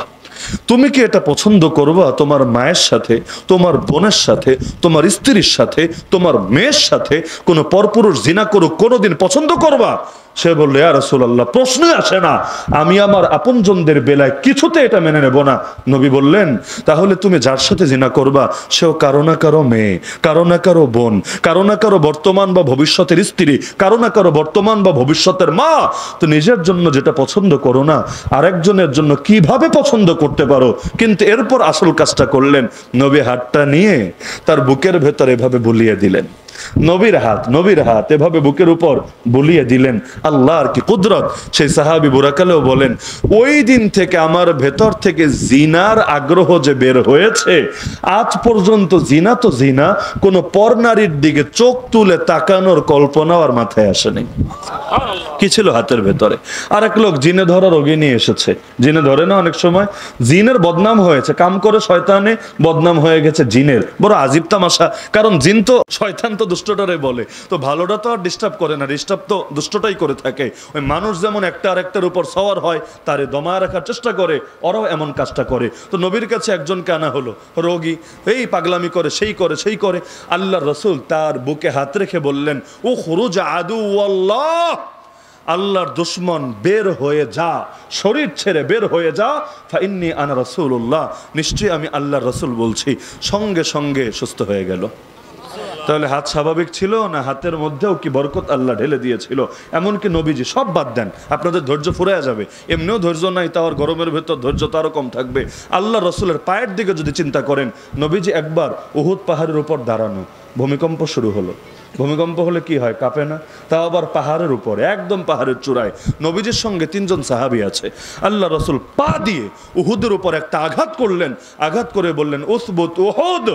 Speaker 1: তুমি কি এটা পছন্দ করবা তোমার মায়ের সাথে, তোমার বোনের সাথে, তোমার স্ত্রীর সাথে, তোমার মেয়ের সাথে কোনো পরপুরুষ জিনা করুক কোনোদিন পছন্দ করবা? সে বলল, ইয়া রাসূলুল্লাহ, প্রশ্নই আসে না, আমি আমার আপনজনদের বেলায় কিছুতে এটা মেনে নেব না। নবী বললেন, তাহলে তুমি যার সাথে জিনা করবা সেও কারো না কারো মেয়ে, কারো না কারো বোন, কারো না কারো বর্তমান বা ভবিষ্যতের স্ত্রী, কারো না কারো বর্তমান বা ভবিষ্যতের মা। তো নিজের জন্য যেটা পছন্দ করো না, আরেকজনের জন্য কিভাবে পছন্দ করতে পারো? কিন্তু এরপর আসল কাজটা করলেন, নবী হাতটা নিয়ে তার বুকের ভেতর এভাবে বুলিয়ে দিলেন। নবীর হাত এভাবে বুকের উপর বুলিয়ে দিলেন। আল্লাহর কি কুদরত! সেই সাহাবী বুরাকালেও বলেন, ওই দিন থেকে আমার ভেতর থেকে জিনার আগ্রহ যে বের হয়েছে, আজ পর্যন্ত জিনা তো জিনা, কোন পর নারীর দিকে চোখ তুলে তাকানোর কল্পনা আর মাথায় আসেনি। কি ছিল হাতের ভেতরে? আর এক লোক জিনে ধরা রোগী নিয়ে এসেছে। জিনে ধরে না অনেক সময়, জিনের বদনাম হয়েছে, কাম করে শয়তানে বদনাম হয়ে গেছে জিনের। বড় আজীব তামাশা, কারণ জিন তো শয়তান তো দুষ্টটারে বলে, তো ভালোটা তো আর ডিস্টার্ব করে না, ডিস্টার্ব তো দুষ্টটাই করে থাকে। ওই মানুষ যেমন একটা আরেকটার উপর সওয়ার হয়, তারে দমায় রাখার চেষ্টা করে, ওরাও এমন কাজটা করে। তো নবীর কাছে একজনকে আনা হলো, রোগী, এই পাগলামি করে, সেই করে। আল্লাহ রাসূল তার বুকে হাত রেখে বললেন, ও খুরুজ আদু আল্লাহ, আল্লাহর দুশ্মন বের হয়ে যা, শরীর ছেড়ে বের হয়ে যা, ফাইন্নী আনা রাসূলুল্লাহ, নিশ্চয়ই আমি আল্লাহর রাসূল বলছি। সঙ্গে সঙ্গে সুস্থ হয়ে গেল। তাহলে হাত স্বাভাবিক ছিল না? হাতের মধ্যেও কি বরকত আল্লাহ ঢেলে দিয়েছিল। এমনকি নবীজি, সব বাদ দেন, আপনাদের ধৈর্য ফুরাইয়া যাবে, এমনিও ধৈর্য নাই, তাও গরমের ভেতর ধৈর্য তো আরো কম থাকবে। আল্লাহ রসুলের পায়ের দিকে যদি চিন্তা করেন, নবীজি একবার উহুদ পাহাড়ের উপর দাঁড়ানো, ভূমিকম্প শুরু হলো। ভূমিকম্প হলে কি হয়? কাঁপে না? তাও আবার পাহাড়ের উপরে, একদম পাহাড়ের চূড়ায়। নবীজির সঙ্গে 3 জন সাহাবী আছে। আল্লাহ রসুল পা দিয়ে উহুদের উপর একটা আঘাত করলেন, আঘাত করে বললেন, উসবুত উহুদ,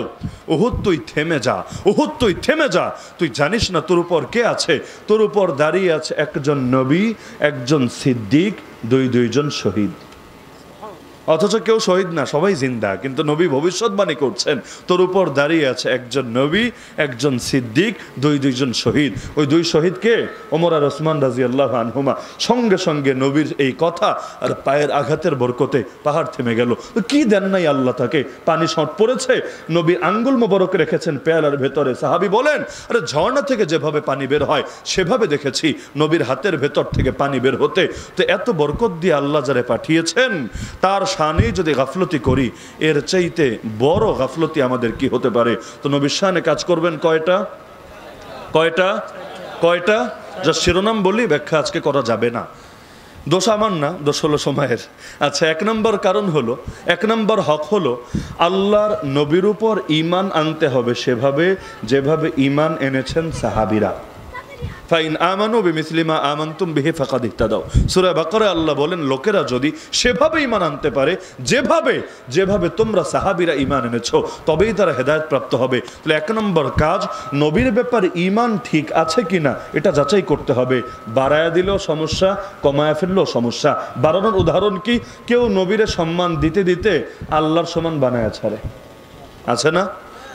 Speaker 1: উহুদ তুই থেমে যা, উহুদ তুই থেমে যা, তুই জানিস না তোর উপর কে আছে? তোর উপর দাঁড়িয়ে আছে একজন নবী, একজন সিদ্দিক, দুইজন শহীদ। অথচ কেউ শহীদ না, সবাই জিন্দা, কিন্তু নবী ভবিষ্যৎবাণী করছেন, তোর উপর দাঁড়িয়ে আছে একজন নবী, একজন সিদ্দিক, দুইজন শহীদ। ওই 2 শহীদকে ওমর আর ওসমান রাদিয়াল্লাহু আনহুমা। সঙ্গে সঙ্গে নবীর এই কথা আর পায়ের আঘাতের বরকতে পাহাড় থেমে গেল। কি দেন নাই আল্লাহ তাকে? পানি শর্ট পড়েছে, নবী আঙ্গুল মোবারক রেখেছেন পেয়ালার ভেতরে। সাহাবী বলেন, আরে ঝর্ণা থেকে যেভাবে পানি বের হয় সেভাবে দেখেছি নবীর হাতের ভেতর থেকে পানি বের হতে। তো এত বরকত দিয়ে আল্লাহ যারে পাঠিয়েছেন, তার শানে যদি গাফলতি করি, এর চাইতে বড় গাফলতি আমাদের কি হতে পারে? তো নবীর শানে কাজ করবেন কয়টা? যা শিরোনাম বলি, ব্যাখ্যা আজকে করা যাবে না। দোষ আমার না, দোষ হলো সময়ের। আচ্ছা, 1 নম্বর কারণ হলো, 1 নম্বর হক হলো, আল্লাহর নবীর উপর ঈমান আনতে হবে সেভাবে যেভাবে ঈমান এনেছেন সাহাবীরা। ফাইন আমানু বিমিসলি মা আমানতুম বিহি ফাকাদ ইহতাদাও। সূরা বাকারায় আল্লাহ বলেন, লোকেরা যদি সেভাবে ঈমান আনতে পারে যেভাবে তোমরা সাহাবীরা ঈমান এনেছো, তবেই তারা হেদায়েত প্রাপ্ত হবে। তাহলে 1 নম্বর কাজ, নবীর ব্যাপারে ঈমান ঠিক আছে কিনা এটা যাচাই করতে হবে। বাড়ায়া দিলেও সমস্যা, কমায়া ফেললেও সমস্যা। বাড়ানোর উদাহরণ কি? কেউ নবীরে সম্মান দিতে দিতে আল্লাহর সমান বানায়া ছাড়ে, আছে না?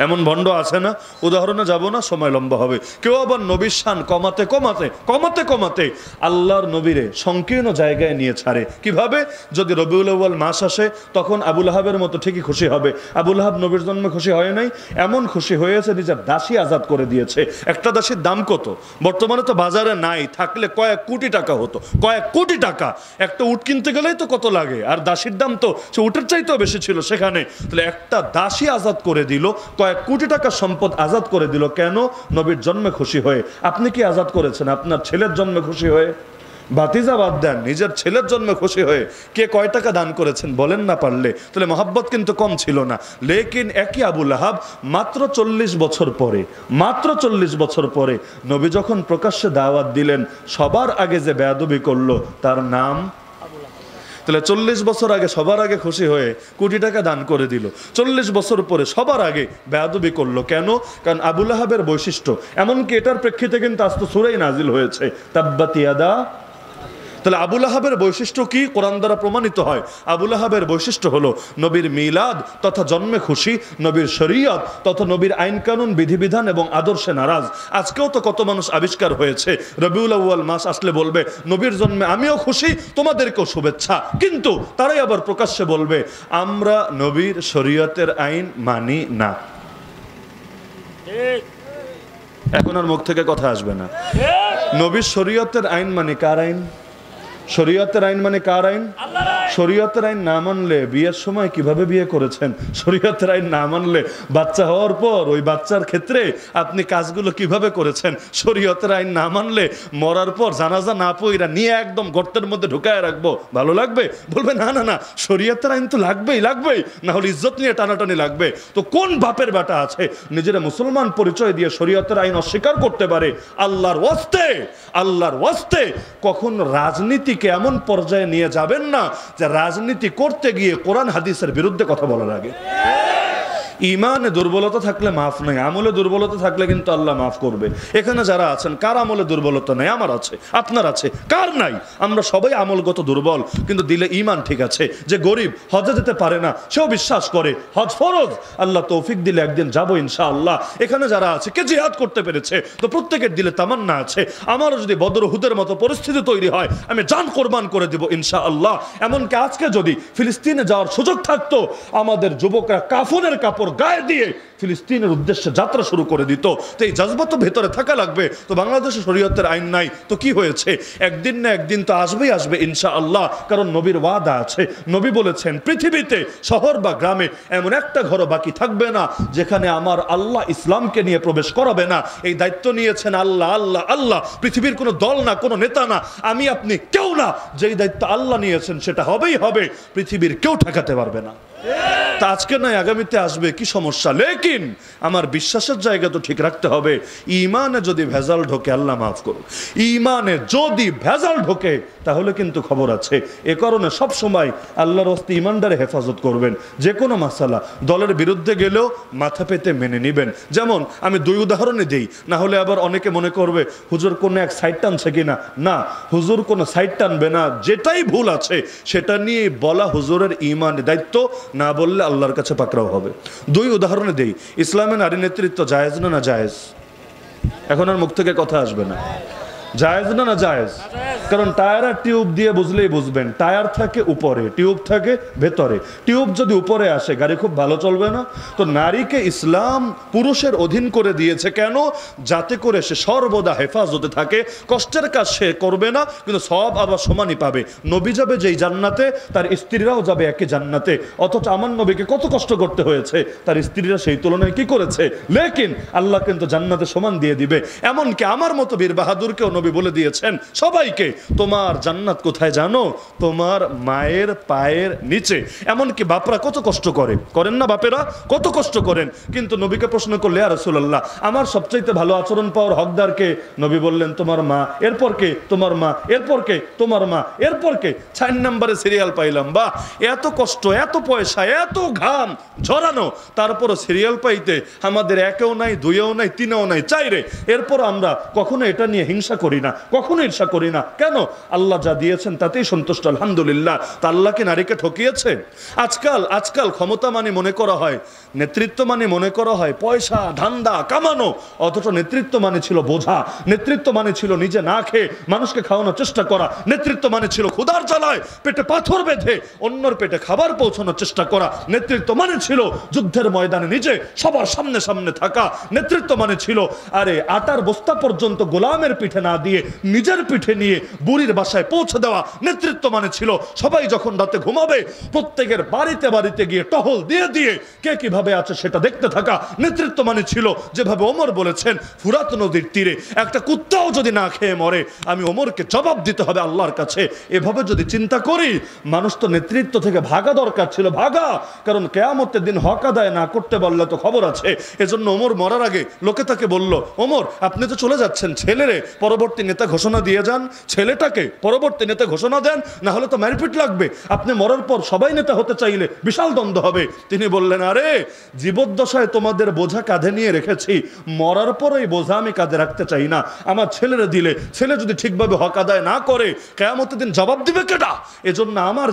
Speaker 1: এমন ভণ্ড আছে না? উদাহরণে যাব না, সময় লম্বা হবে। কেউ আবার নবীর শান কমাতে আল্লাহর নবীরে সংকীর্ণ জায়গায় নিয়ে ছাড়ে। কিভাবে? যদি রবিউল আউয়াল মাস আসে, তখন আবু লাহাবের মতো ঠিকই খুশি হবে। আবু লাহাব নবীর জন্মে খুশি হয় নাই, এমন খুশি হয়েছে নিজের দাসী আজাদ করে দিয়েছে। একটা দাসীর দাম কত? বর্তমানে তো বাজারে নাই, থাকলে কয়েক কোটি টাকা হতো, কয়েক কোটি টাকা। একটা উট কিনতে গেলেই তো কত লাগে, আর দাসীর দাম তো সে উটের চাইতেও বেশি ছিল সেখানে। তাহলে একটা দাসী আজাদ করে দিল, কয়েক কোটি টাকা সম্পদ আজাদ করে দিল। কেন? নবীর জন্মে খুশি হয়ে। আপনি কি আজাদ করেছেন আপনার ছেলের জন্মে খুশি হয়ে? ভাতিজা বাদ দেন, নিজের ছেলের জন্মে খুশি হয়ে কে কয় টাকা দান করেছেন বলেন না পারলে, তাহলে মহাব্বত কিন্তু কম ছিল না। লেকিন একই আবু লাহাব মাত্র 40 বছর পরে নবী যখন প্রকাশ্যে দাওয়াত দিলেন, সবার আগে যে বেয়াদবি করলো তার নাম। তাহলে 40 বছর আগে সবার আগে খুশি হয়ে কোটি টাকা দান করে দিল, 40 বছর পরে সবার আগে বেয়াদবি করলো। কেন? কারণ আবু লাহাবের বৈশিষ্ট্য, এমনকি এটার প্রেক্ষিতে কিন্তু আজ তো সূরা নাজিল হয়েছে, তাব্বাত ইয়াদা। তাহলে আবু লাহাবের বৈশিষ্ট্য কি কোরআন দ্বারা প্রমাণিত হয়? আবু লাহাবের বৈশিষ্ট্য হলো নবীর মিলাদ তথা জন্মে খুশি, নবীর শরীয়ত তথা নবীর আইন কানুন বিধিবিধান এবং আদর্শে নারাজ। আজকেও তো কত মানুষ আবিষ্কার হয়েছে, রবিউল আউয়াল মাস আসলে বলবে নবীর জন্মে আমিও খুশি, তোমাদেরকেও শুভেচ্ছা, কিন্তু তারাই আবার প্রকাশ্যে বলবে আমরা নবীর শরীয়তের আইন মানি না। এখন আর মুখ থেকে কথা আসবে না। নবীর শরীয়তের আইন মানে কার আইন? শরীয়তের আইন মানে কার আইন? শরীয়তের আইন না মানলে বিয়ের সময় কিভাবে বিয়ে করেছেন, শরীয়তের আইন না মানলে বাচ্চা হওয়ার পর ওই বাচ্চার ক্ষেত্রে আপনি কাজগুলো কিভাবে করেছেন, শরীয়তের আইন না মানলে মরার পর জানাজা না পইরা নিয়ে একদম গর্তের মধ্যে ঢুকায় রাখবো, ভালো লাগবে? বলবে না না না, শরীয়তের আইন তো লাগবেই, না হলে ইজ্জত নিয়ে টানাটানি লাগবে। তো কোন বাপের বেটা আছে নিজেরা মুসলমান পরিচয় দিয়ে শরীয়তের আইন অস্বীকার করতে পারে? আল্লাহর ওয়াস্তে কখন রাজনীতিকে এমন পর্যায়ে নিয়ে যাবেন না যে রাজনীতি করতে গিয়ে কোরআন হাদিসের বিরুদ্ধে কথা বলার আগে। ইমানে দুর্বলতা থাকলে মাফ নাই, আমলে দুর্বলতা থাকলে কিন্তু আল্লাহ মাফ করবে। এখানে যারা আছেন কার আমলে দুর্বলতা নেই? আমার আছে, আপনার আছে, কার নাই? আমরা সবাই আমলগত দুর্বল, কিন্তু দিলে ইমান ঠিক আছে। যে গরিব হজে যেতে পারে না, সেও বিশ্বাস করে হজ ফরজ, আল্লাহ তৌফিক দিলে একদিন যাবো ইনশাআল্লাহ। এখানে যারা আছে কে জিহাদ করতে পেরেছে, তো প্রত্যেকের দিলে তামান্না আছে আমারও যদি বদর হুদের মতো পরিস্থিতি তৈরি হয় আমি জান কোরবান করে দিব ইনশাআল্লাহ। এমনকি আজকে যদি ফিলিস্তিনে যাওয়ার সুযোগ থাকতো, আমাদের যুবকরা কাফনের কাপড় গায়ে দিয়ে ফিলিস্তিনের উদ্দেশ্যে যাত্রা শুরু করে দিত। তো এই জজবা তো ভেতরে থাকা লাগবে। তো বাংলাদেশে শরীয়তের আইন নাই তো কি হয়েছে, একদিন না একদিন তো আসবে ইনশাআল্লাহ, কারণ নবীর ওয়াদা আছে। নবী বলেছেন পৃথিবীতে শহর বা গ্রামে এমন একটা ঘর বাকি থাকবে না যেখানে আমার আল্লাহ ইসলামকে নিয়ে প্রবেশ করাবে না। এই দায়িত্ব নিয়েছেন আল্লাহ, পৃথিবীর কোনো দল না, কোনো নেতা না, আমি আপনি কেউ না। যেই দায়িত্ব আল্লাহ নিয়েছেন সেটা হবেই হবে, পৃথিবীর কেউ ঠেকাতে পারবে না। তা আজকে নয় আগামীতে আসবে, কি সমস্যা? লেকিন আমার বিশ্বাসের জায়গা তো ঠিক রাখতে হবে। ইমানে যদি ভেজাল ঢোকে, আল্লাহ মাফ করুন, ইমানে যদি ভেজাল ঢোকে তাহলে কিন্তু খবর আছে। এ কারণে সব সময় আল্লাহর হস্তে ইমানদারে হেফাজত করবেন। যে কোনো মাসালা দলের বিরুদ্ধে গেলেও মাথা পেতে মেনে নিবেন। যেমন আমি 2 উদাহরণে দিই, না হলে আবার অনেকে মনে করবে হুজুর কোনো এক সাইড টানছে কিনা। না, হুজুর কোনো সাইড টানবে না, যেটাই ভুল আছে সেটা নিয়ে বলা হুজুরের ইমানের দায়িত্ব, না বললে আল্লাহর কাছে পাকড়াও হবে। 2 উদাহরণে দেই, ইসলামে নারী নেতৃত্ব জায়েজ না না জায়েজ? এখন আর মুখ থেকে কথা আসবে না, জায়েজ না না জায়েজ? কারণ টায়ার আর টিউব দিয়ে বুঝলেই বুঝবেন, টায়ার থাকে উপরে, টিউব থাকে ভেতরে। টিউব যদি উপরে আসে গাড়ি খুব ভালো চলবে না। তো নারীকে ইসলাম পুরুষের অধীন করে দিয়েছে কেন? যাতে করে সে সর্বদা হেফাজতে থাকে, কষ্টের কাজ সে করবে না, কিন্তু সব আবার সমানই পাবে। নবী যাবে যেই জান্নাতে, তার স্ত্রীরাও যাবে একই জান্নাতে। অথচ আমার নবীকে কত কষ্ট করতে হয়েছে, তার স্ত্রীরা সেই তুলনায় কি করেছে? লেকিন আল্লাহ কিন্তু জান্নাতে সমান দিয়ে দিবে। এমনকি আমার মতো বীর বাহাদুরকেও নবী বলে দিয়েছেন সবাইকে, তোমার জান্নাত কোথায় জানো? তোমার মায়ের পায়ের নিচে। এমনকি বাপরা কত কষ্ট করেন না? বাপেরা কত কষ্ট করেন। কিন্তু নবীকে প্রশ্ন করলে ইয়া রাসূলুল্লাহ, আমার সবচাইতে ভালো আচরণ পাওয়ার হকদারকে? নবী বললেন তোমার মা, এরপর কে? তোমার মা, এরপর কে? তোমার মা, এরপর কে? 4 নম্বরে সিরিয়াল পাইলাম। বা এত কষ্ট, এত পয়সা, এত ঘাম ঝরানো, তারপরও সিরিয়াল পাইতে আমাদের 1ও নাই, 2ও নাই, 3ও নাই, 4। এরপর আমরা কখনো এটা নিয়ে হিংসা করি না, কখনো ঈর্ষা করি না। কেন? আল্লাহ যা দিয়েছেন তাতেই সন্তুষ্ট, আলহামদুলিল্লাহ। তা আল্লাহকে নারীকে ঠকিয়েছে? আজকাল ক্ষমতা মানে মনে করা হয়, নেতৃত্ব মানে মনে করা হয় পয়সা, ধান্দা, কামানো। অথচ নেতৃত্ব মানে ছিল বোঝা, নেতৃত্ব মানে ছিল নিজে না খেয়ে মানুষকে খাওয়ানোর চেষ্টা করা, নেতৃত্ব মানে ছিল ক্ষুধার জ্বালায় পেটে পাথর বেঁধে অন্যর পেটে খাবার পৌঁছানোর চেষ্টা করা, নেতৃত্ব মানে ছিল যুদ্ধের ময়দানে নিজে সবার সামনে থাকা, নেতৃত্ব মানে ছিল আরে আটার বস্তা পর্যন্ত গোলামের পিঠে না দিয়ে নিজের পিঠে নিয়ে বুড়ির বাসায় পৌঁছে দেওয়া নেতৃত্ব মানে ছিল সবাই যখন রাতে ঘুমাবে প্রত্যেকের বাড়িতে বাড়িতে গিয়ে টহল দিয়ে দিয়ে কে কিভাবে আছে সেটা দেখতে থাকা নেতৃত্ব মানে ছিল যেভাবে ওমর বলেছেন ফুরাত নদীর তীরে একটা কুত্তাও যদি না খেয়ে মরে আমি ওমরকে জবাব দিতে হবে আল্লাহর কাছে। এভাবে যদি চিন্তা করি মানুষ তো নেতৃত্ব থেকে ভাগা দরকার ছিল, ভাগা, কারণ কিয়ামতের দিন হক আদায় না করতে পারলে তো খবর আছে। এজন্য ওমর মরার আগে লোকে তাকে বলল, ওমর আপনি তো চলে যাচ্ছেন, ছেলেরে পরবর্তী নেতা ঘোষণা দিয়ে যান, ছেলেটাকে পরবর্তী নেতা ঘোষণা দেন, না হলে তো মারপিট লাগবে, আপনি মরার পর সবাই নেতা হতে চাইলে বিশাল দ্বন্দ্ব হবে। তিনি বললেন, আরে জীবদ্দশায় তোমাদের বোঝা কাঁধে নিয়ে রেখেছি, মরার পর এই বোঝা আমি কাঁধে রাখতে চাই না। আমার ছেলেরে দিলে ছেলে যদি ঠিকভাবে হক আদায় না করে কিয়ামতের দিন জবাব দিবে কেডা? এজন্য আমার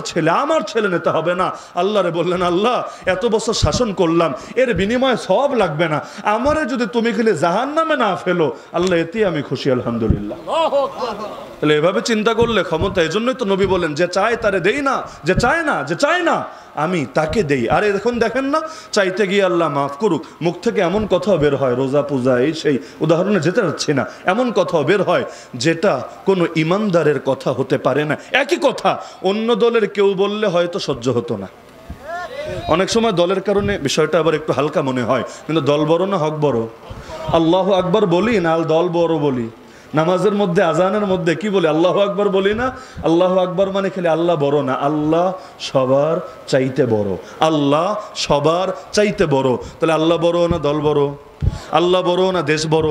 Speaker 1: ছেলে নেতা হবে না। আল্লাহরে বললেন, আল্লাহ এত বছর শাসন করলাম, এর বিনিময়ে সওয়াব লাগবে না, আমারে যদি তুমি খেলে জাহান্নামে না ফেলো আল্লাহ এতেই আমি খুশি, আলহামদুলিল্লাহ। তাহলে এভাবে চিন্তা করলে ক্ষমতা, এজন্যই তো নবী বলেন যে চায় তারে দেই না, যে চায় না আমি তাকে দেই। আর এখন দেখেন না, চাইতে গিয়ে আল্লাহ মাফ করুক, মুখ থেকে এমন কথাও বের হয়, রোজা পূজা এই সেই উদাহরণে যেতে যাচ্ছি না, এমন কথাও বের হয় যেটা কোনো ইমানদারের কথা হতে পারে না। একই কথা অন্য দলের কেউ বললে হয়তো সহ্য হতো না। অনেক সময় দলের কারণে বিষয়টা আবার একটু হালকা মনে হয়, কিন্তু দল বড় না হক বড়? আল্লাহু আকবার বলি না দল বড় বলি? নামাজের মধ্যে আজানের মধ্যে কি বলি? আল্লাহু আকবার বলি না? আল্লাহু আকবার মানে খালি আল্লাহ বড় না, আল্লাহ সবার চাইতে বড়, আল্লাহ সবার চাইতে বড়। তাহলে আল্লাহ বড় না দল বড়? আল্লাহ বড় না দেশ বড়?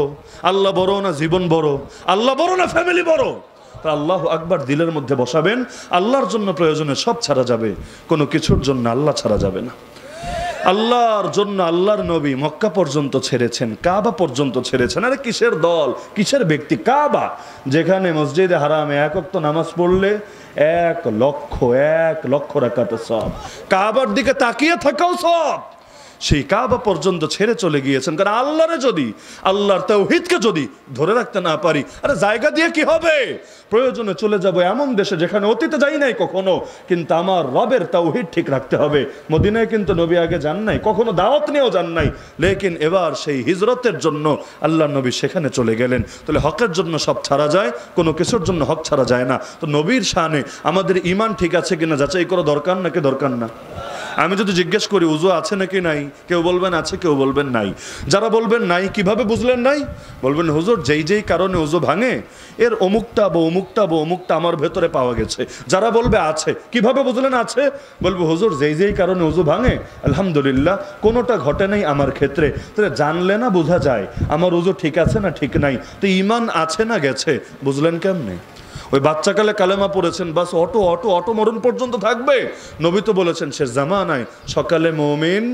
Speaker 1: আল্লাহ বড় না জীবন বড়? আল্লাহ বড় না ফ্যামিলি বড়? তা আল্লাহু আকবার দিলের মধ্যে বসাবেন, আল্লাহর জন্য প্রয়োজনে সব ছাড়া যাবে, কোনো কিছুর জন্য আল্লাহ ছাড়া যাবে না। আল্লাহর জন্য আল্লাহর নবী মক্কা পর্যন্ত ছেড়েছেন, কাবা পর্যন্ত ছেড়েছেন। আরে কিসের দল, কিসের ব্যক্তি? কাবা, যেখানে মসজিদে হারামে এক ওয়াক্ত নামাজ পড়লে 1,00,000 রাকাতের সওয়াব, কাবার দিকে তাকিয়ে থাকাও সওয়াব। সেই কাবা পর্যন্ত ছেড়ে চলে গিয়েছেন, কারণ আল্লাহরে যদি, আল্লাহর তাওহীদকে যদি ধরে রাখতে না পারি, আরে জায়গা দিয়ে কি হবে? প্রয়োজনে চলে যাব এমন দেশে যেখানে অতীতে যাই নাই কখনো, কিন্তু আমার রবের তাওহীদ ঠিক রাখতে হবে। মদিনায় কিন্তু নবী আগে যান নাই, কখনো দাওয়াত নিয়েও যান নাই, লেকিন এবার সেই হিজরতের জন্য আল্লাহ নবী সেখানে চলে গেলেন। তাহলে হকের জন্য সব ছাড়া যায়, কোনো কিছুর জন্য হক ছাড়া যায় না। তো নবীর শানে আমাদের ঈমান ঠিক আছে কিনা যাচাই করা দরকার নাকি দরকার না? আমি যদি জিজ্ঞেস করি উযু আছে নাকি নাই, কেউ বলবেন আছে, কেউ বলবেন নাই। যারা বলবেন নাই, কিভাবে বুঝলেন নাই? বলবেন হুজুর যেই কারণে উযু ভাঙে এর অমুকটা বা অমুকটা বা অমুকটা আমার ভেতরে পাওয়া গেছে। যারা বলবে আছে, কিভাবে বুঝলেন আছে? বলবো হুজুর যেই কারণে উযু ভাঙে আলহামদুলিল্লাহ কোনোটা ঘটে নাই আমার ক্ষেত্রে। তাহলে জানলে না বোঝা যায় আমার উযু ঠিক আছে না ঠিক নাই। তো ঈমান আছে না গেছে বুঝলেন কেমনে? ওই বাচ্চাকালে কালেমা পড়েছেন, বাস অটো মরণ পর্যন্ত থাকবে। নবী তো বলেছেন শেষ জামানায় সকালে মুমিন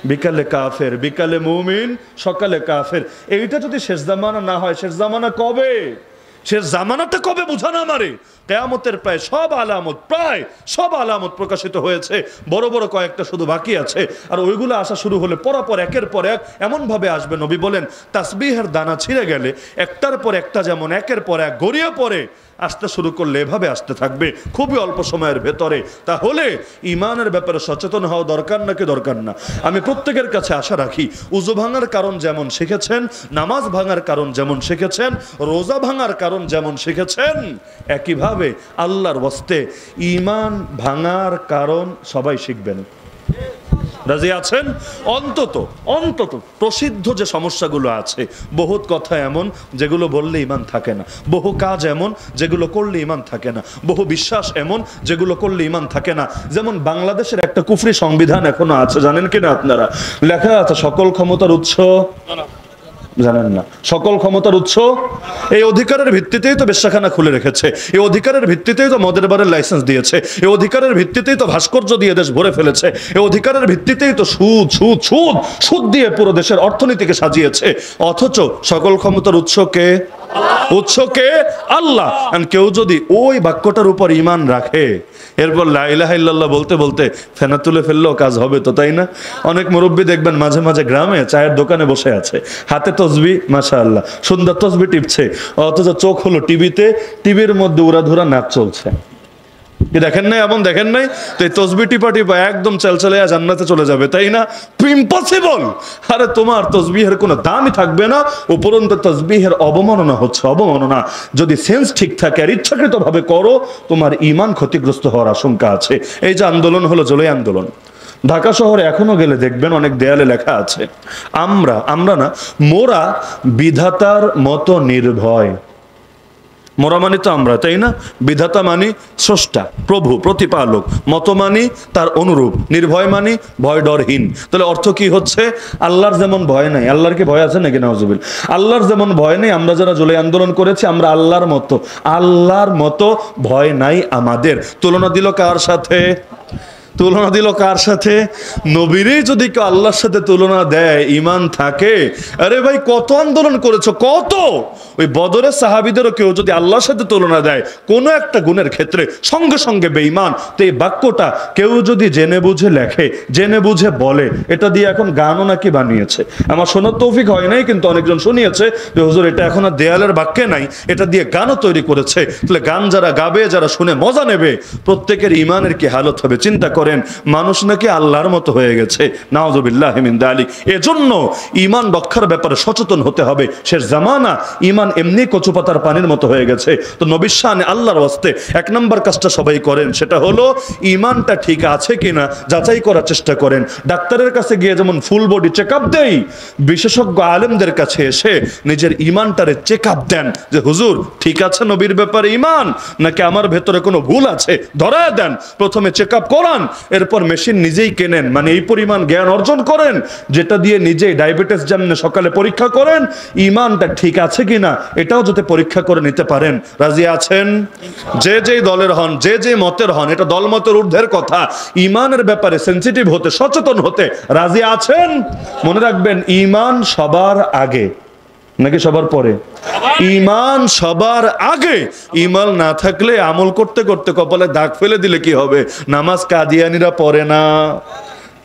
Speaker 1: বিকালে কাফের, বিকালে মুমিন সকালে কাফের। এইটা যদি শেষ জামানা না হয়, শেষ জামানা কবে? শেষ জামানাটা কবে বুঝানো আমারে? কিয়ামতের প্রায় সব আলামত প্রকাশিত হয়েছে, বড় বড় কয়েকটা শুধু বাকি আছে। আর ওইগুলো আসা শুরু হলে পরপর একের পর এক এমনভাবে আসবে, নবী বলেন তাসবিহের দানা ছিঁড়ে গেলে একটার পর একটা যেমন একের পর এক গড়িয়ে পড়ে আসতে শুরু করলে এভাবে আসতে থাকবে খুবই অল্প সময়ের ভেতরে। তাহলে ঈমানের ব্যাপারে সচেতন হওয়া দরকার নাকি দরকার না? আমি প্রত্যেকের কাছে আশা রাখি উযু ভাঙার কারণ যেমন শিখেছেন, নামাজ ভাঙার কারণ যেমন শিখেছেন, রোজা ভাঙার কারণ যেমন শিখেছেন, একইভাবে আল্লাহর ওয়াস্তে ঈমান ভাঙার কারণ সবাই শিখবেন। রাজি আছেন? অন্তত প্রসিদ্ধ যে সমস্যাগুলো আছে, বহুত কথা এমন যেগুলো বললে ঈমান থাকে না, বহু কাজ এমন যেগুলো করলে ঈমান থাকে না, বহু বিশ্বাস এমন যেগুলো করলে ঈমান থাকে না। যেমন বাংলাদেশের একটা কুফরি সংবিধান এখনো আছে, জানেন কিনা আপনারা? লেখা আছে সকল ক্ষমতার উৎস, জানেন না? সকল ক্ষমতার উৎস এই অধিকারের ভিত্তিতেই তো বেশ্যাখানা খুলে রেখেছে, এই অধিকারের ভিত্তিতেই তো মদের বারের লাইসেন্স দিয়েছে, এই অধিকারের ভিত্তিতেই তো ভাস্কর্য দিয়ে দেশ ভরে ফেলেছে, এই অধিকারের ভিত্তিতেই তো সুদ দিয়ে পুরো দেশের অর্থনীতিকে সাজিয়েছে। অথচ সকল ক্ষমতার উৎস কে? আল্লাহ। কেউ যদি ওই বাক্যটার উপর ঈমান রাখে, এরপর লা ইলাহা ইল্লাল্লাহ বলতে বলতে ফেনা তুলে ফেললেও কাজ হবে তো, তাই না? অনেক মুরব্বী দেখবেন মাঝে মাঝে গ্রামে চায়ের দোকানে বসে আছে, হাতে তসবি, মাশাআল্লাহ সুন্দর তসবি টিপছে, অথচ চোখ হলো টিভিতে, টিভির মধ্যে উড়াধুরা নাচ চলছে। কি দেখেন নাই? এমন দেখেন নাই? তো এই তসবি টিপা টিপা একদম চালচালিয়া জান্নাতে চলে যাবে, তাই না? ইম্পসিবল। আরে তোমার তসবিহের কোনো দামই থাকবে না, উপরন্তু তসবিহের অবমাননা হচ্ছে, অবমাননা। যদি সেন্স ঠিক থাকে আর ইচ্ছাকৃত ভাবে করো, তোমার ঈমান ক্ষতিগ্রস্ত হওয়ার আশঙ্কা আছে। এই যে আন্দোলন হলো, জুলাই আন্দোলন, ঢাকা শহরে এখনো গেলে দেখবেন অনেক দেয়ালে লেখা আছে, আমরা না, মোরা বিধাতার মতো নির্ভয়। মোরা মানি তো আমরা, তাই না? বিধাতা মানি স্রষ্টা, প্রভু, প্রতিপালক। মত মানি তার অনুরূপ। নির্ভয় মানি ভয় ডরহীন। তাহলে অর্থ কি হচ্ছে? আল্লাহর যেমন ভয় নাই, আল্লাহর কি ভয় আছে নাকি? নাউজুবিল। আল্লাহর যেমন ভয় নেই, আমরা যারা জুলাই আন্দোলন করেছি আমরা আল্লাহর মতো, আল্লাহর মতো ভয় নাই আমাদের। তুলনা দিল কার সাথে? তুলনা দিল কার সাথে? নবীরই যদি কেউ আল্লাহর সাথে তুলনা দেয়, ঈমান থাকে? আরে ভাই, কত আন্দোলন করেছো, কত! ওই বদরের সাহাবীদেরও কেউ যদি আল্লাহর সাথে তুলনা দেয় কোনো একটা গুণের ক্ষেত্রে, সঙ্গে সঙ্গে বেঈমান। তো এই বাক্যটা কেউ যদি জেনে বুঝে লেখে, জেনে বুঝে বলে, এটা দিয়ে এখন গানও নাকি বানিয়েছে। আমার শোনার তৌফিক হয় নাই, কিন্তু অনেকজন শুনিয়েছে যে হুজুর এটা এখন আর দেয়ালের বাক্যে নাই, এটা দিয়ে গানও তৈরি করেছে। তাহলে গান যারা গাবে, যারা শুনে মজা নেবে, প্রত্যেকের ঈমানের কি হালত হবে চিন্তা করেন। মানুষ নাকি আল্লাহর মতো হয়ে গেছে, নাউযুবিল্লাহি মিন যালিক। এজন্য ঈমান রক্ষার ব্যাপারে সচেতন হতে হবে। শেষ জামানা ঈমান এমনি কচুপাতার পানির মতো হয়ে গেছে। তো নবীর শানে আল্লাহর ওয়াস্তে এক নম্বর কাজটা সবাই করেন, সেটা হলো ঈমানটা ঠিক আছে কিনা যাচাই করার চেষ্টা করেন। ডাক্তারের কাছে গিয়ে যেমন ফুল বডি চেক আপ দেই, বিশেষজ্ঞ আলেমদের কাছে এসে নিজের ঈমানটারে চেক আপ দেন যে হুজুর ঠিক আছে নবীর ব্যাপারে ঈমান, নাকি আমার ভেতরে কোনো ভুল আছে, ধরায় দেন। প্রথমে চেক আপ করান, এরপর মেশিন নিজেই কেনেন, মানে এই পরিমাণ জ্ঞান অর্জন করেন যেটা দিয়ে নিজেই ডায়াবেটিস জানলে সকালে পরীক্ষা করেন, ঈমানটা ঠিক আছে কিনা এটাও যাতে পরীক্ষা করে নিতে পারেন। রাজি আছেন? যে যেই দলের হন, যে যে মতের হন, এটা দল মতের ঊর্ধ্বের কথা। ঈমানের ব্যাপারে সেনসিটিভ হতে, সচেতন হতে রাজি আছেন? মনে রাখবেন, ঈমান সবার আগে নাকি সবার পরে? ঈমান সবার আগে। ঈমান না থাকলে আমল করতে করতে কপালে দাগ ফেলে দিলে কি হবে? নামাজ কাদিয়ানিরা পড়ে না,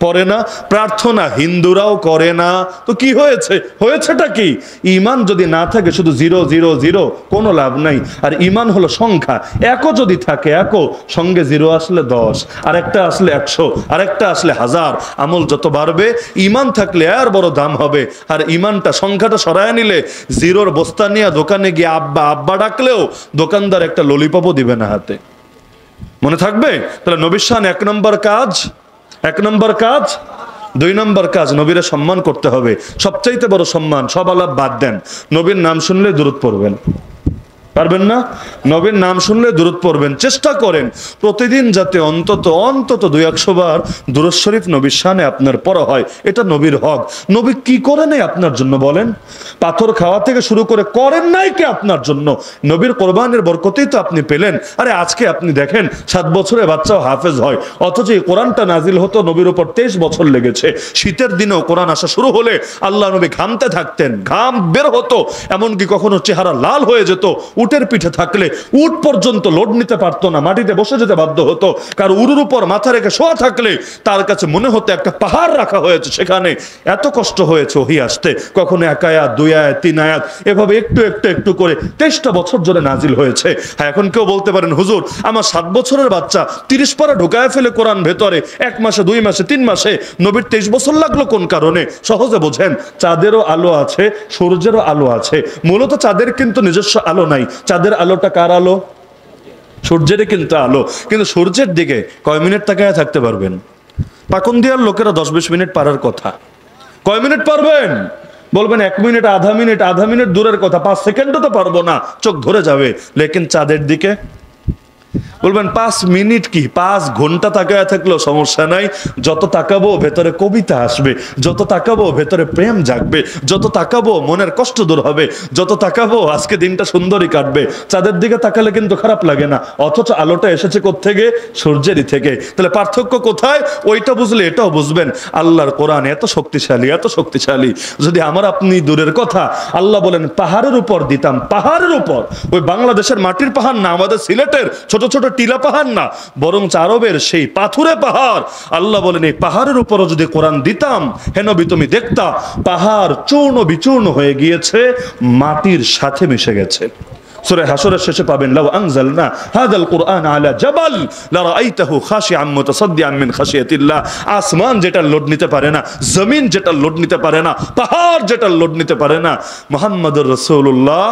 Speaker 1: পড়ে না, প্রার্থনা হিন্দুরাও করে না, তো কি হয়েছে? হয়েছেটা কি? ঈমান যদি না থাকে, শুধু 0 0 0, কোনো লাভ নাই। আর ঈমান হলো সংখ্যা, একও যদি থাকে, একও সঙ্গে 0 আসলে 10, আর একটা আসলে 100, আর একটা আসলে 1000। আমল যত বাড়বে, ঈমান থাকলে আর বড় দাম হবে। আর ঈমানটা, সংখ্যাটা সরায় নিলে, 0-র বস্তা নিয়ে দোকানে গিয়ে আব্বা আব্বা ডাকলেও দোকানদার একটা ললিপপও দিবে না হাতে। মনে থাকবে? তাহলে নবীর শান এক নম্বর কাজ, এক নম্বর কাজ। 2 নম্বর কাজ, নবীরে সম্মান করতে হবে। সবচাইতে বড় সম্মান, সব আলাপ বাদ দেন, নবীর নাম শুনলে দুরূদ পড়বেন। পারবেন না? নবীর নাম শুনলে দুরূদ পড়বেন। চেষ্টা করেন প্রতিদিন যাতে অন্তত 200 বার দুরূদ শরীফ নবীর শানে আপনার পড়া হয়। এটা নবীর হক। নবী কি করে নাই আপনার জন্য বলেন? পাথর খাওয়া থেকে শুরু করে করেন নাই কি আপনার জন্য? নবীর কোরবানের বরকতেই তো আপনি পেলেন। আরে আজকে আপনি দেখেন 7 বছরের বাচ্চাও হাফেজ হয়, অথচ এই কোরআনটা নাজিল হতো নবীর উপর 23 বছর লেগেছে। শীতের দিনেও কোরআন আসা শুরু হলে আল্লাহ নবী ঘামতে থাকতেন, ঘাম বের হতো, এমনকি কখনো চেহারা লাল হয়ে যেত। উটের পিঠে থাকলে উট পর্যন্ত লোড নিতে পারতো না, মাটিতে বসে যেতে বাধ্য হতো। কারণ উরুর উপর মাথা রেখে শোয়া থাকলে তার কাছে মনে হতো একটা পাহাড় রাখা হয়েছে সেখানে। এত কষ্ট হয়েছে ওহী আসতে, কখনো 1 আয়াত, 2 আয়াত, 3 আয়াত, এভাবে একটু একটু একটু করে 23টা বছর ধরে নাজিল হয়েছে। হ্যাঁ, এখন কেউ বলতে পারেন হুজুর আমার 7 বছরের বাচ্চা 30 পারা ঢুকায় ফেলে কোরআন ভেতরে 1 মাসে, 2 মাসে, 3 মাসে, নবীর 23 বছর লাগলো কোন কারণে? সহজে বোঝেন, চাঁদেরও আলো আছে, সূর্যেরও আলো আছে। মূলত চাঁদের কিন্তু নিজস্ব আলো নাই। চাঁদের আলোটা কার আলো? সূর্যের কিন্তু আলো। কিন্তু সূর্যের দিকে কয় মিনিট তাকায় থাকতে পারবেন? পাকুন্দিয়ার লোকেরা 10-20 মিনিট পারার কথা। কয় মিনিট পারবেন? বলবেন 1 মিনিট, আধা মিনিট। আধা মিনিট দূরের কথা, 5 সেকেন্ডও তো পারবো না, চোখ ধরে যাবে। লেকিন চাঁদের দিকে বলবেন 5 মিনিট কি 5 ঘন্টা তাকায় থাকলেও সমস্যা নাই। যত তাকাবো ভেতরে কবিতা আসবে, যত তাকাবো ভেতরে প্রেম জাগবে, যত তাকাবো মনের কষ্ট দূর হবে, যত তাকাবো আজকে দিনটা সুন্দরই কাটবে। চাঁদের দিকে তাকালে কিন্তু খারাপ লাগে না, অথচ আলোটা এসেছে কোত্থেকে? সূর্যেরই থেকে। তাহলে পার্থক্য কোথায়? ওইটা বুঝলে এটাও বুঝবেন। আল্লাহর কোরআন এত শক্তিশালী, এত শক্তিশালী। যদি আমার আপনি দূরের কথা, আল্লাহ বলেন পাহাড়ের উপর দিতাম, পাহাড়ের উপর। ওই বাংলাদেশের মাটির পাহাড় না, আমাদের সিলেটের ছোট ছোট টিলা পাহাড় না, বরং আরবের সেই পাথুরে পাহাড়। আল্লাহ বলেন এই পাহাড়ের উপরও যদি কোরআন দিতাম, হে নবী তুমি দেখতা পাহাড় চূর্ণ বিচূর্ণ হয়ে গিয়েছে, মাটির সাথে মিশে গেছে।
Speaker 2: সূরা হাশরের শেষে পাবেন, লাউ আনজালনা হাযাল কুরআন আলা জাবাল লারাআইতাহু খাশিআম মুতাসাদ্দিআম মিন খাশিয়াতিল্লাহ। আসমান যেটা লোড নিতে পারে না, জমিন যেটা লোড নিতে পারে না, পাহাড় যেটা লোড নিতে পারে না, মুহাম্মদুর রাসূলুল্লাহ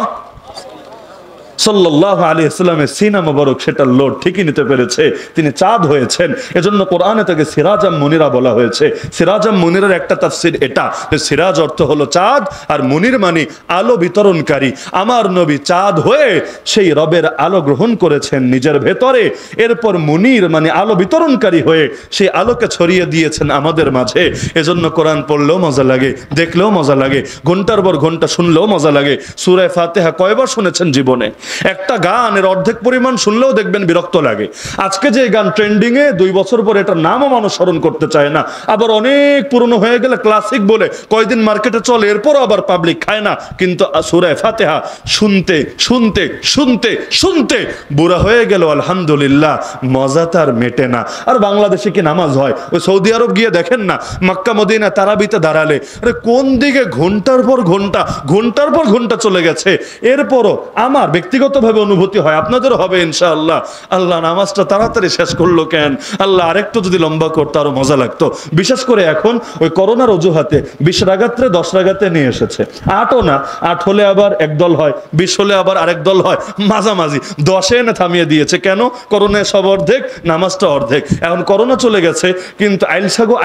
Speaker 2: সাল্লাল্লাহু আলাইহি ওয়াসাল্লামের সিনা মুবারক সেটা লোড ঠিকই নিতে পেরেছে। তিনি চাঁদ হয়েছেন, এজন্য কোরআনে তাকে সিরাজাম মুনিরা বলা হয়েছে। সিরাজাম মুনিরের একটা তাফসীর এটা যে সিরাজ অর্থ হলো চাঁদ, আর মুনির মানে আলো বিতরণকারী। আমার নবী চাঁদ হয়ে সেই রবের আলো গ্রহণ করেছেন নিজের ভেতরে, এরপর মুনির মানে আলো বিতরণকারী হয়ে সেই আলোকে ছড়িয়ে দিয়েছেন আমাদের মাঝে। এজন্য কোরআন পড়লেও মজা লাগে, দেখলেও মজা লাগে, ঘন্টার পর ঘন্টা শুনলেও মজা লাগে। সূরা ফাতিহা কয়বার শুনেছেন জীবনে? একটা গানের অর্ধেক পরিমাণ শুনলেও দেখবেন বিরক্ত লাগে। আজকে যে গান ট্রেন্ডিং এ, 2 বছর পর এটার নামও মানুষ স্মরণ করতে চায় না। আবার অনেক পুরনো হয়ে গেলে ক্লাসিক বলে কয়দিন মার্কেটে চলে, এরপরও আবার পাবলিক খায় না। কিন্তু সূরা ফাতিহা শুনতে শুনতে শুনতে শুনতে বুড়া হয়ে গেল, আলহামদুলিল্লাহ, মজা তার মেটে না। আর বাংলাদেশে কি নামাজ হয়? ওই সৌদি আরব গিয়ে দেখেন না, মক্কা মদিনা তারাবিতে দাঁড়ালে আরে কোন দিকে ঘন্টার পর ঘন্টা ঘন্টার পর ঘন্টা চলে গেছে। এরপরও আমার ব্যক্তিগতভাবে অনুভূতি হয়, আপনাদেরও হবে ইনশাআল্লাহ, আল্লাহ নামাজটা তাড়াতাড়ি শেষ করলো কেন, আল্লাহ আরেকটু যদি লম্বা করতো আরো মজা লাগতো। বিশেষ করে এখন ওই করোনার অজুহাতে 20 রাকাতে 10 রাকাতে নিয়ে এসেছে। 8ও না, 8 হলে আবার একদল হয়, 20 হলে আবার আরেক দল হয়, মাঝামাঝি 10-এ এনে থামিয়ে দিয়েছে। কেন? করোনায় সব অর্ধেক, নামাজটা অর্ধেক। এখন করোনা চলে গেছে কিন্তু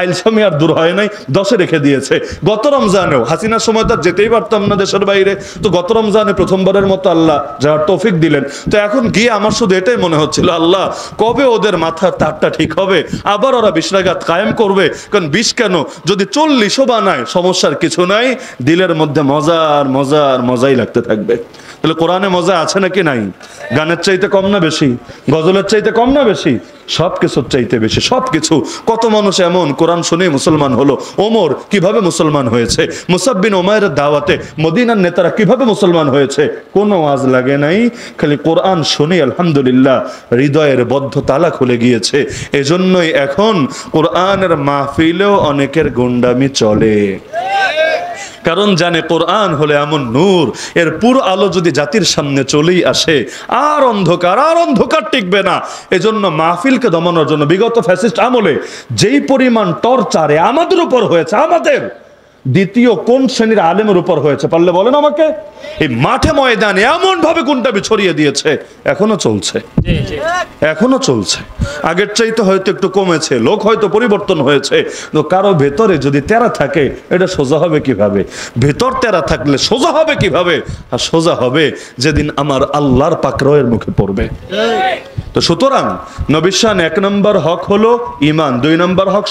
Speaker 2: আইলসামি আর দূর হয় নাই, 10-এ রেখে দিয়েছে। গত রমজানেও হাসিনার সময় তো যেতেই পারতাম না দেশের বাইরে, তো গত রমজানে প্রথমবারের মতো আল্লাহ যাওয়ার তৌফিক দিলেন। তো এখন গিয়ে আমার শুধু এটাই মনে হচ্ছিল, আল্লাহ কবে ওদের মাথার তারটা ঠিক হবে, আবার ওরা 20 রাকাত কায়েম করবে। কারণ 20 কেন, যদি 40ও বানায় সমস্যার কিছু নাই, দিলের মধ্যে মজার মজার মজাই লাগতে থাকবে। তাহলে কোরআনে মজা আছে নাকি নাই? গানের চাইতে কম না বেশি? গজলের চাইতে কম না বেশি? সব কিছুর চাইতে বেশি, সব কিছু। কত মানুষ এমন কোরআন শুনে মুসলমান হলো। ওমর কিভাবে মুসলমান হয়েছে, মুসাব বিন উমাইরের দাওয়াতে মদিনার নেতারা কিভাবে মুসলমান হয়েছে, কোনো ওয়াজ লাগে নাই, খালি কোরআন শুনে আলহামদুলিল্লাহ হৃদয়ের বদ্ধ তালা খুলে গিয়েছে। এজন্যই এখন কোরআনের মাহফিলেও অনেকের গুন্ডামি চলে, কারণ জানে কোরআন হলে এমন নূর, এর পুরো আলো যদি জাতির সামনে চলেই আসে আর অন্ধকার টিকবে না। এজন্য মাহফিলকে দমানোর জন্য বিগত ফ্যাসিস্ট আমলে যেই পরিমাণ টর্চারে আমাদের উপর হয়েছে, আমাদের দ্বিতীয় কোন শ্রেণীর আলেমের উপর হয়েছে পারলে বলেন আমাকে? এই মাঠে ময়দানে এমন ভাবে গুন্ডামি ছড়িয়ে দিয়েছে, এখনো চলছে, এখনো চলছে। আগের চাইতে হয়তো একটু কমেছে, লোক হয়তো পরিবর্তন হয়েছে, তো কারো ভেতরে যদি তেরা থাকে এটা সোজা হবে কিভাবে? ভেতর তেরা থাকলে সোজা হবে কিভাবে? আর সোজা হবে যেদিন আমার আল্লাহর পাকরয়ের মুখে পড়বে। তো সুতরাং নবীর শান 1 নম্বর হক হলো ঈমান, 2 নম্বর হক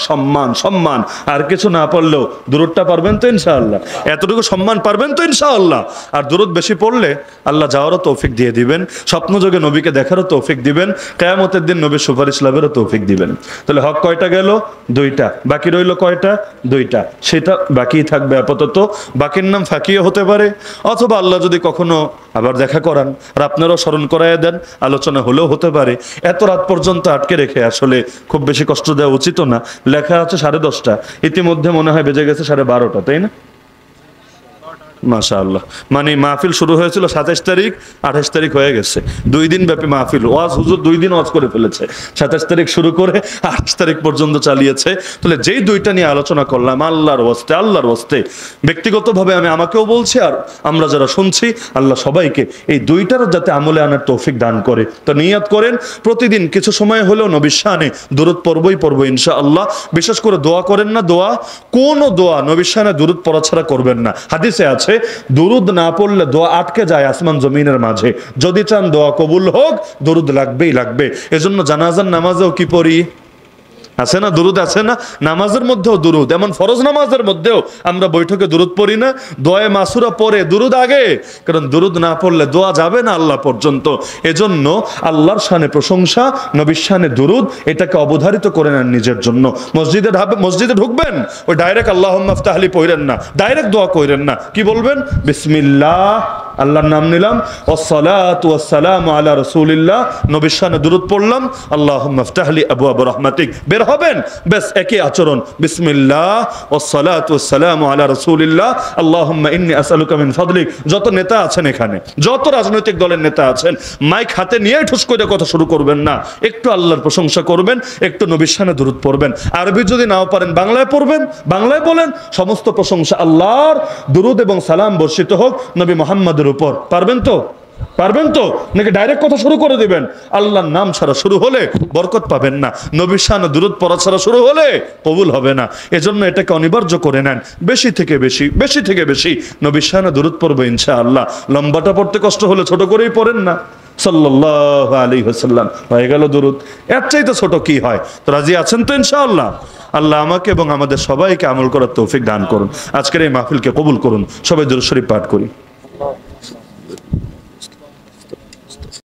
Speaker 2: সম্মান। আর কিছু না পারলেও দুরূদটা পারবেন তো ইনশাআল্লাহ, এতটুকু সম্মান পারবেন তো ইনশাআল্লাহ। আর দুরূদ বেশি পড়লে আল্লাহ যাওয়ারও তৌফিক দিয়ে দিবেন, স্বপ্নযোগে নবীকে দেখারও তৌফিক দিবেন, কিয়ামতের দিন নবীর সুপারিশ লাভেরও তৌফিক দিবেন। তাহলে হক কয়টা গেল? 2টা। বাকি রইল কয়টা? 2টা। সেটা বাকি থাকবে আপাতত। বাকির নাম ফাঁকিও হতে পারে, অথবা আল্লাহ যদি কখনো আবার দেখা করান আর আপনারাও স্মরণ করাইয়া দেন, আলোচনা হলেও হতে পারে। এত রাত পর্যন্ত আটকে রেখে আসলে খুব বেশি কষ্ট দেওয়া উচিত না। লেখা আছে 10:30, ইতিমধ্যে মনে হয় বেজে গেছে 12:30, তাই না? মাশাআল্লাহ, মানে মাহফিল শুরু হয়েছিল 27 তারিখ, 28 তারিখ হয়ে গেছে। 2 দিন ব্যাপী মাহফিল, ওয়াজ হুজুর 2 দিন ওয়াজ করে ফেলেছে। 27 তারিখ শুরু করে 28 তারিখ পর্যন্ত চালিয়েছে। তাহলে যেই 2টা নিয়ে আলোচনা করলাম, আল্লাহর ওয়াস্তে ব্যক্তিগতভাবে আমি আমাকেও বলছি, আর আমরা যারা শুনছি, আল্লাহ সবাইকে এই 2টার যাতে আমলে আনার তৌফিক দান করে। তো নিয়ত করেন প্রতিদিন কিছু সময় হলেও নবীর শানে দুরূদ পড়বই ইনশাআল্লাহ। বিশেষ করে দোয়া করেন না, কোনো দোয়া নবীর শানে দুরূদ পড়া ছাড়া করবেন না। হাদিসে আছে দুরুদ না পড়লে দোয়া আটকে যায় আসমান জমিনের মাঝে। যদি চান দোয়া কবুল হোক, দুরুদ লাগবেই লাগবে। এজন্য জানাজার নামাজেও কি পড়ি? আছে না দুরুদ? আছে না? নামাজের মধ্যেও দুরুদ, এমন ফরজ নামাজের মধ্যেও আমরা বৈঠকে দুরুদ পড়ি না? দোয়ায়ে মাসুরা পড়ে দুরুদ আগে, কারণ দুরুদ না পড়লে দোয়া যাবে না আল্লাহ পর্যন্ত। এজন্য আল্লাহর শানে প্রশংসা, নবীর শানে দুরুদ, এটাকে অবধারিত করে নেন নিজের জন্য। মসজিদে ঢুকবেন, ওই ডাইরেক্ট আল্লাহুম্মা ইফতাহলি পড়েন না, ডাইরেক্ট দোয়া কইরেন না। কি বলবেন? বিসমিল্লাহ, আল্লাহর নাম নিলাম, ওয়াসসালাতু ওয়াসসালামু আলা রাসূলিল্লাহ, নবীর শানে দুরুদ পড়লাম, আল্লাহুম্মা ইফতাহলি আবওয়াব রাহমাতিক। বের হবেন, ব্যাস একই আচরণ, বিসমিল্লাহ ওয়াসসালাতু ওয়াসসালামু আলা রাসূলিল্লাহ আল্লাহুম্মা ইন্নী আসআলুকা মিন ফাদলিক। যত নেতা আছেন এখানে, যত রাজনৈতিক দলের নেতা আছেন, মাইক হাতে নিয়ে ঠুস করে কথা শুরু করবেন না, একটু আল্লাহর প্রশংসা করবেন, একটু নবীর শানে দুরূদ পড়বেন। আরবি যদি নাও পারেন বাংলায় পড়বেন, বাংলায় বলেন সমস্ত প্রশংসা আল্লাহর, দুরূদ এবং সালাম বর্ষিত হোক নবী মুহাম্মদের উপর। পারবেন তো? পারবেন তো? নাকি ডাইরেক্ট কথা শুরু করে দিবেন? আল্লাহর নাম ছাড়া শুরু হলে বরকত পাবেন না, নবীর শানে দুরূদ পড়া ছাড়া শুরু হলে কবুল হবে না। এজন্য এটাকে অনিবার্য করে নেন, বেশি থেকে বেশি নবীর শানে দুরূদ পড়বো ইনশাআল্লাহ। লম্বাটা পড়তে কষ্ট হলে ছোট করেই পড়েন না, সাল্লাল্লাহু আলাইহি ওয়াসাল্লাম, হয়ে গেল দুরূদ। এর চাইতে ছোট কি হয়? তো রাজি আছেন তো ইনশাআল্লাহ? আল্লাহ আমাকে এবং আমাদের সবাইকে আমল করার তৌফিক দান করুন। আজকের এই মাহফিলকে কবুল করুন। সবাই দুরূদ শরীফ পাঠ করি।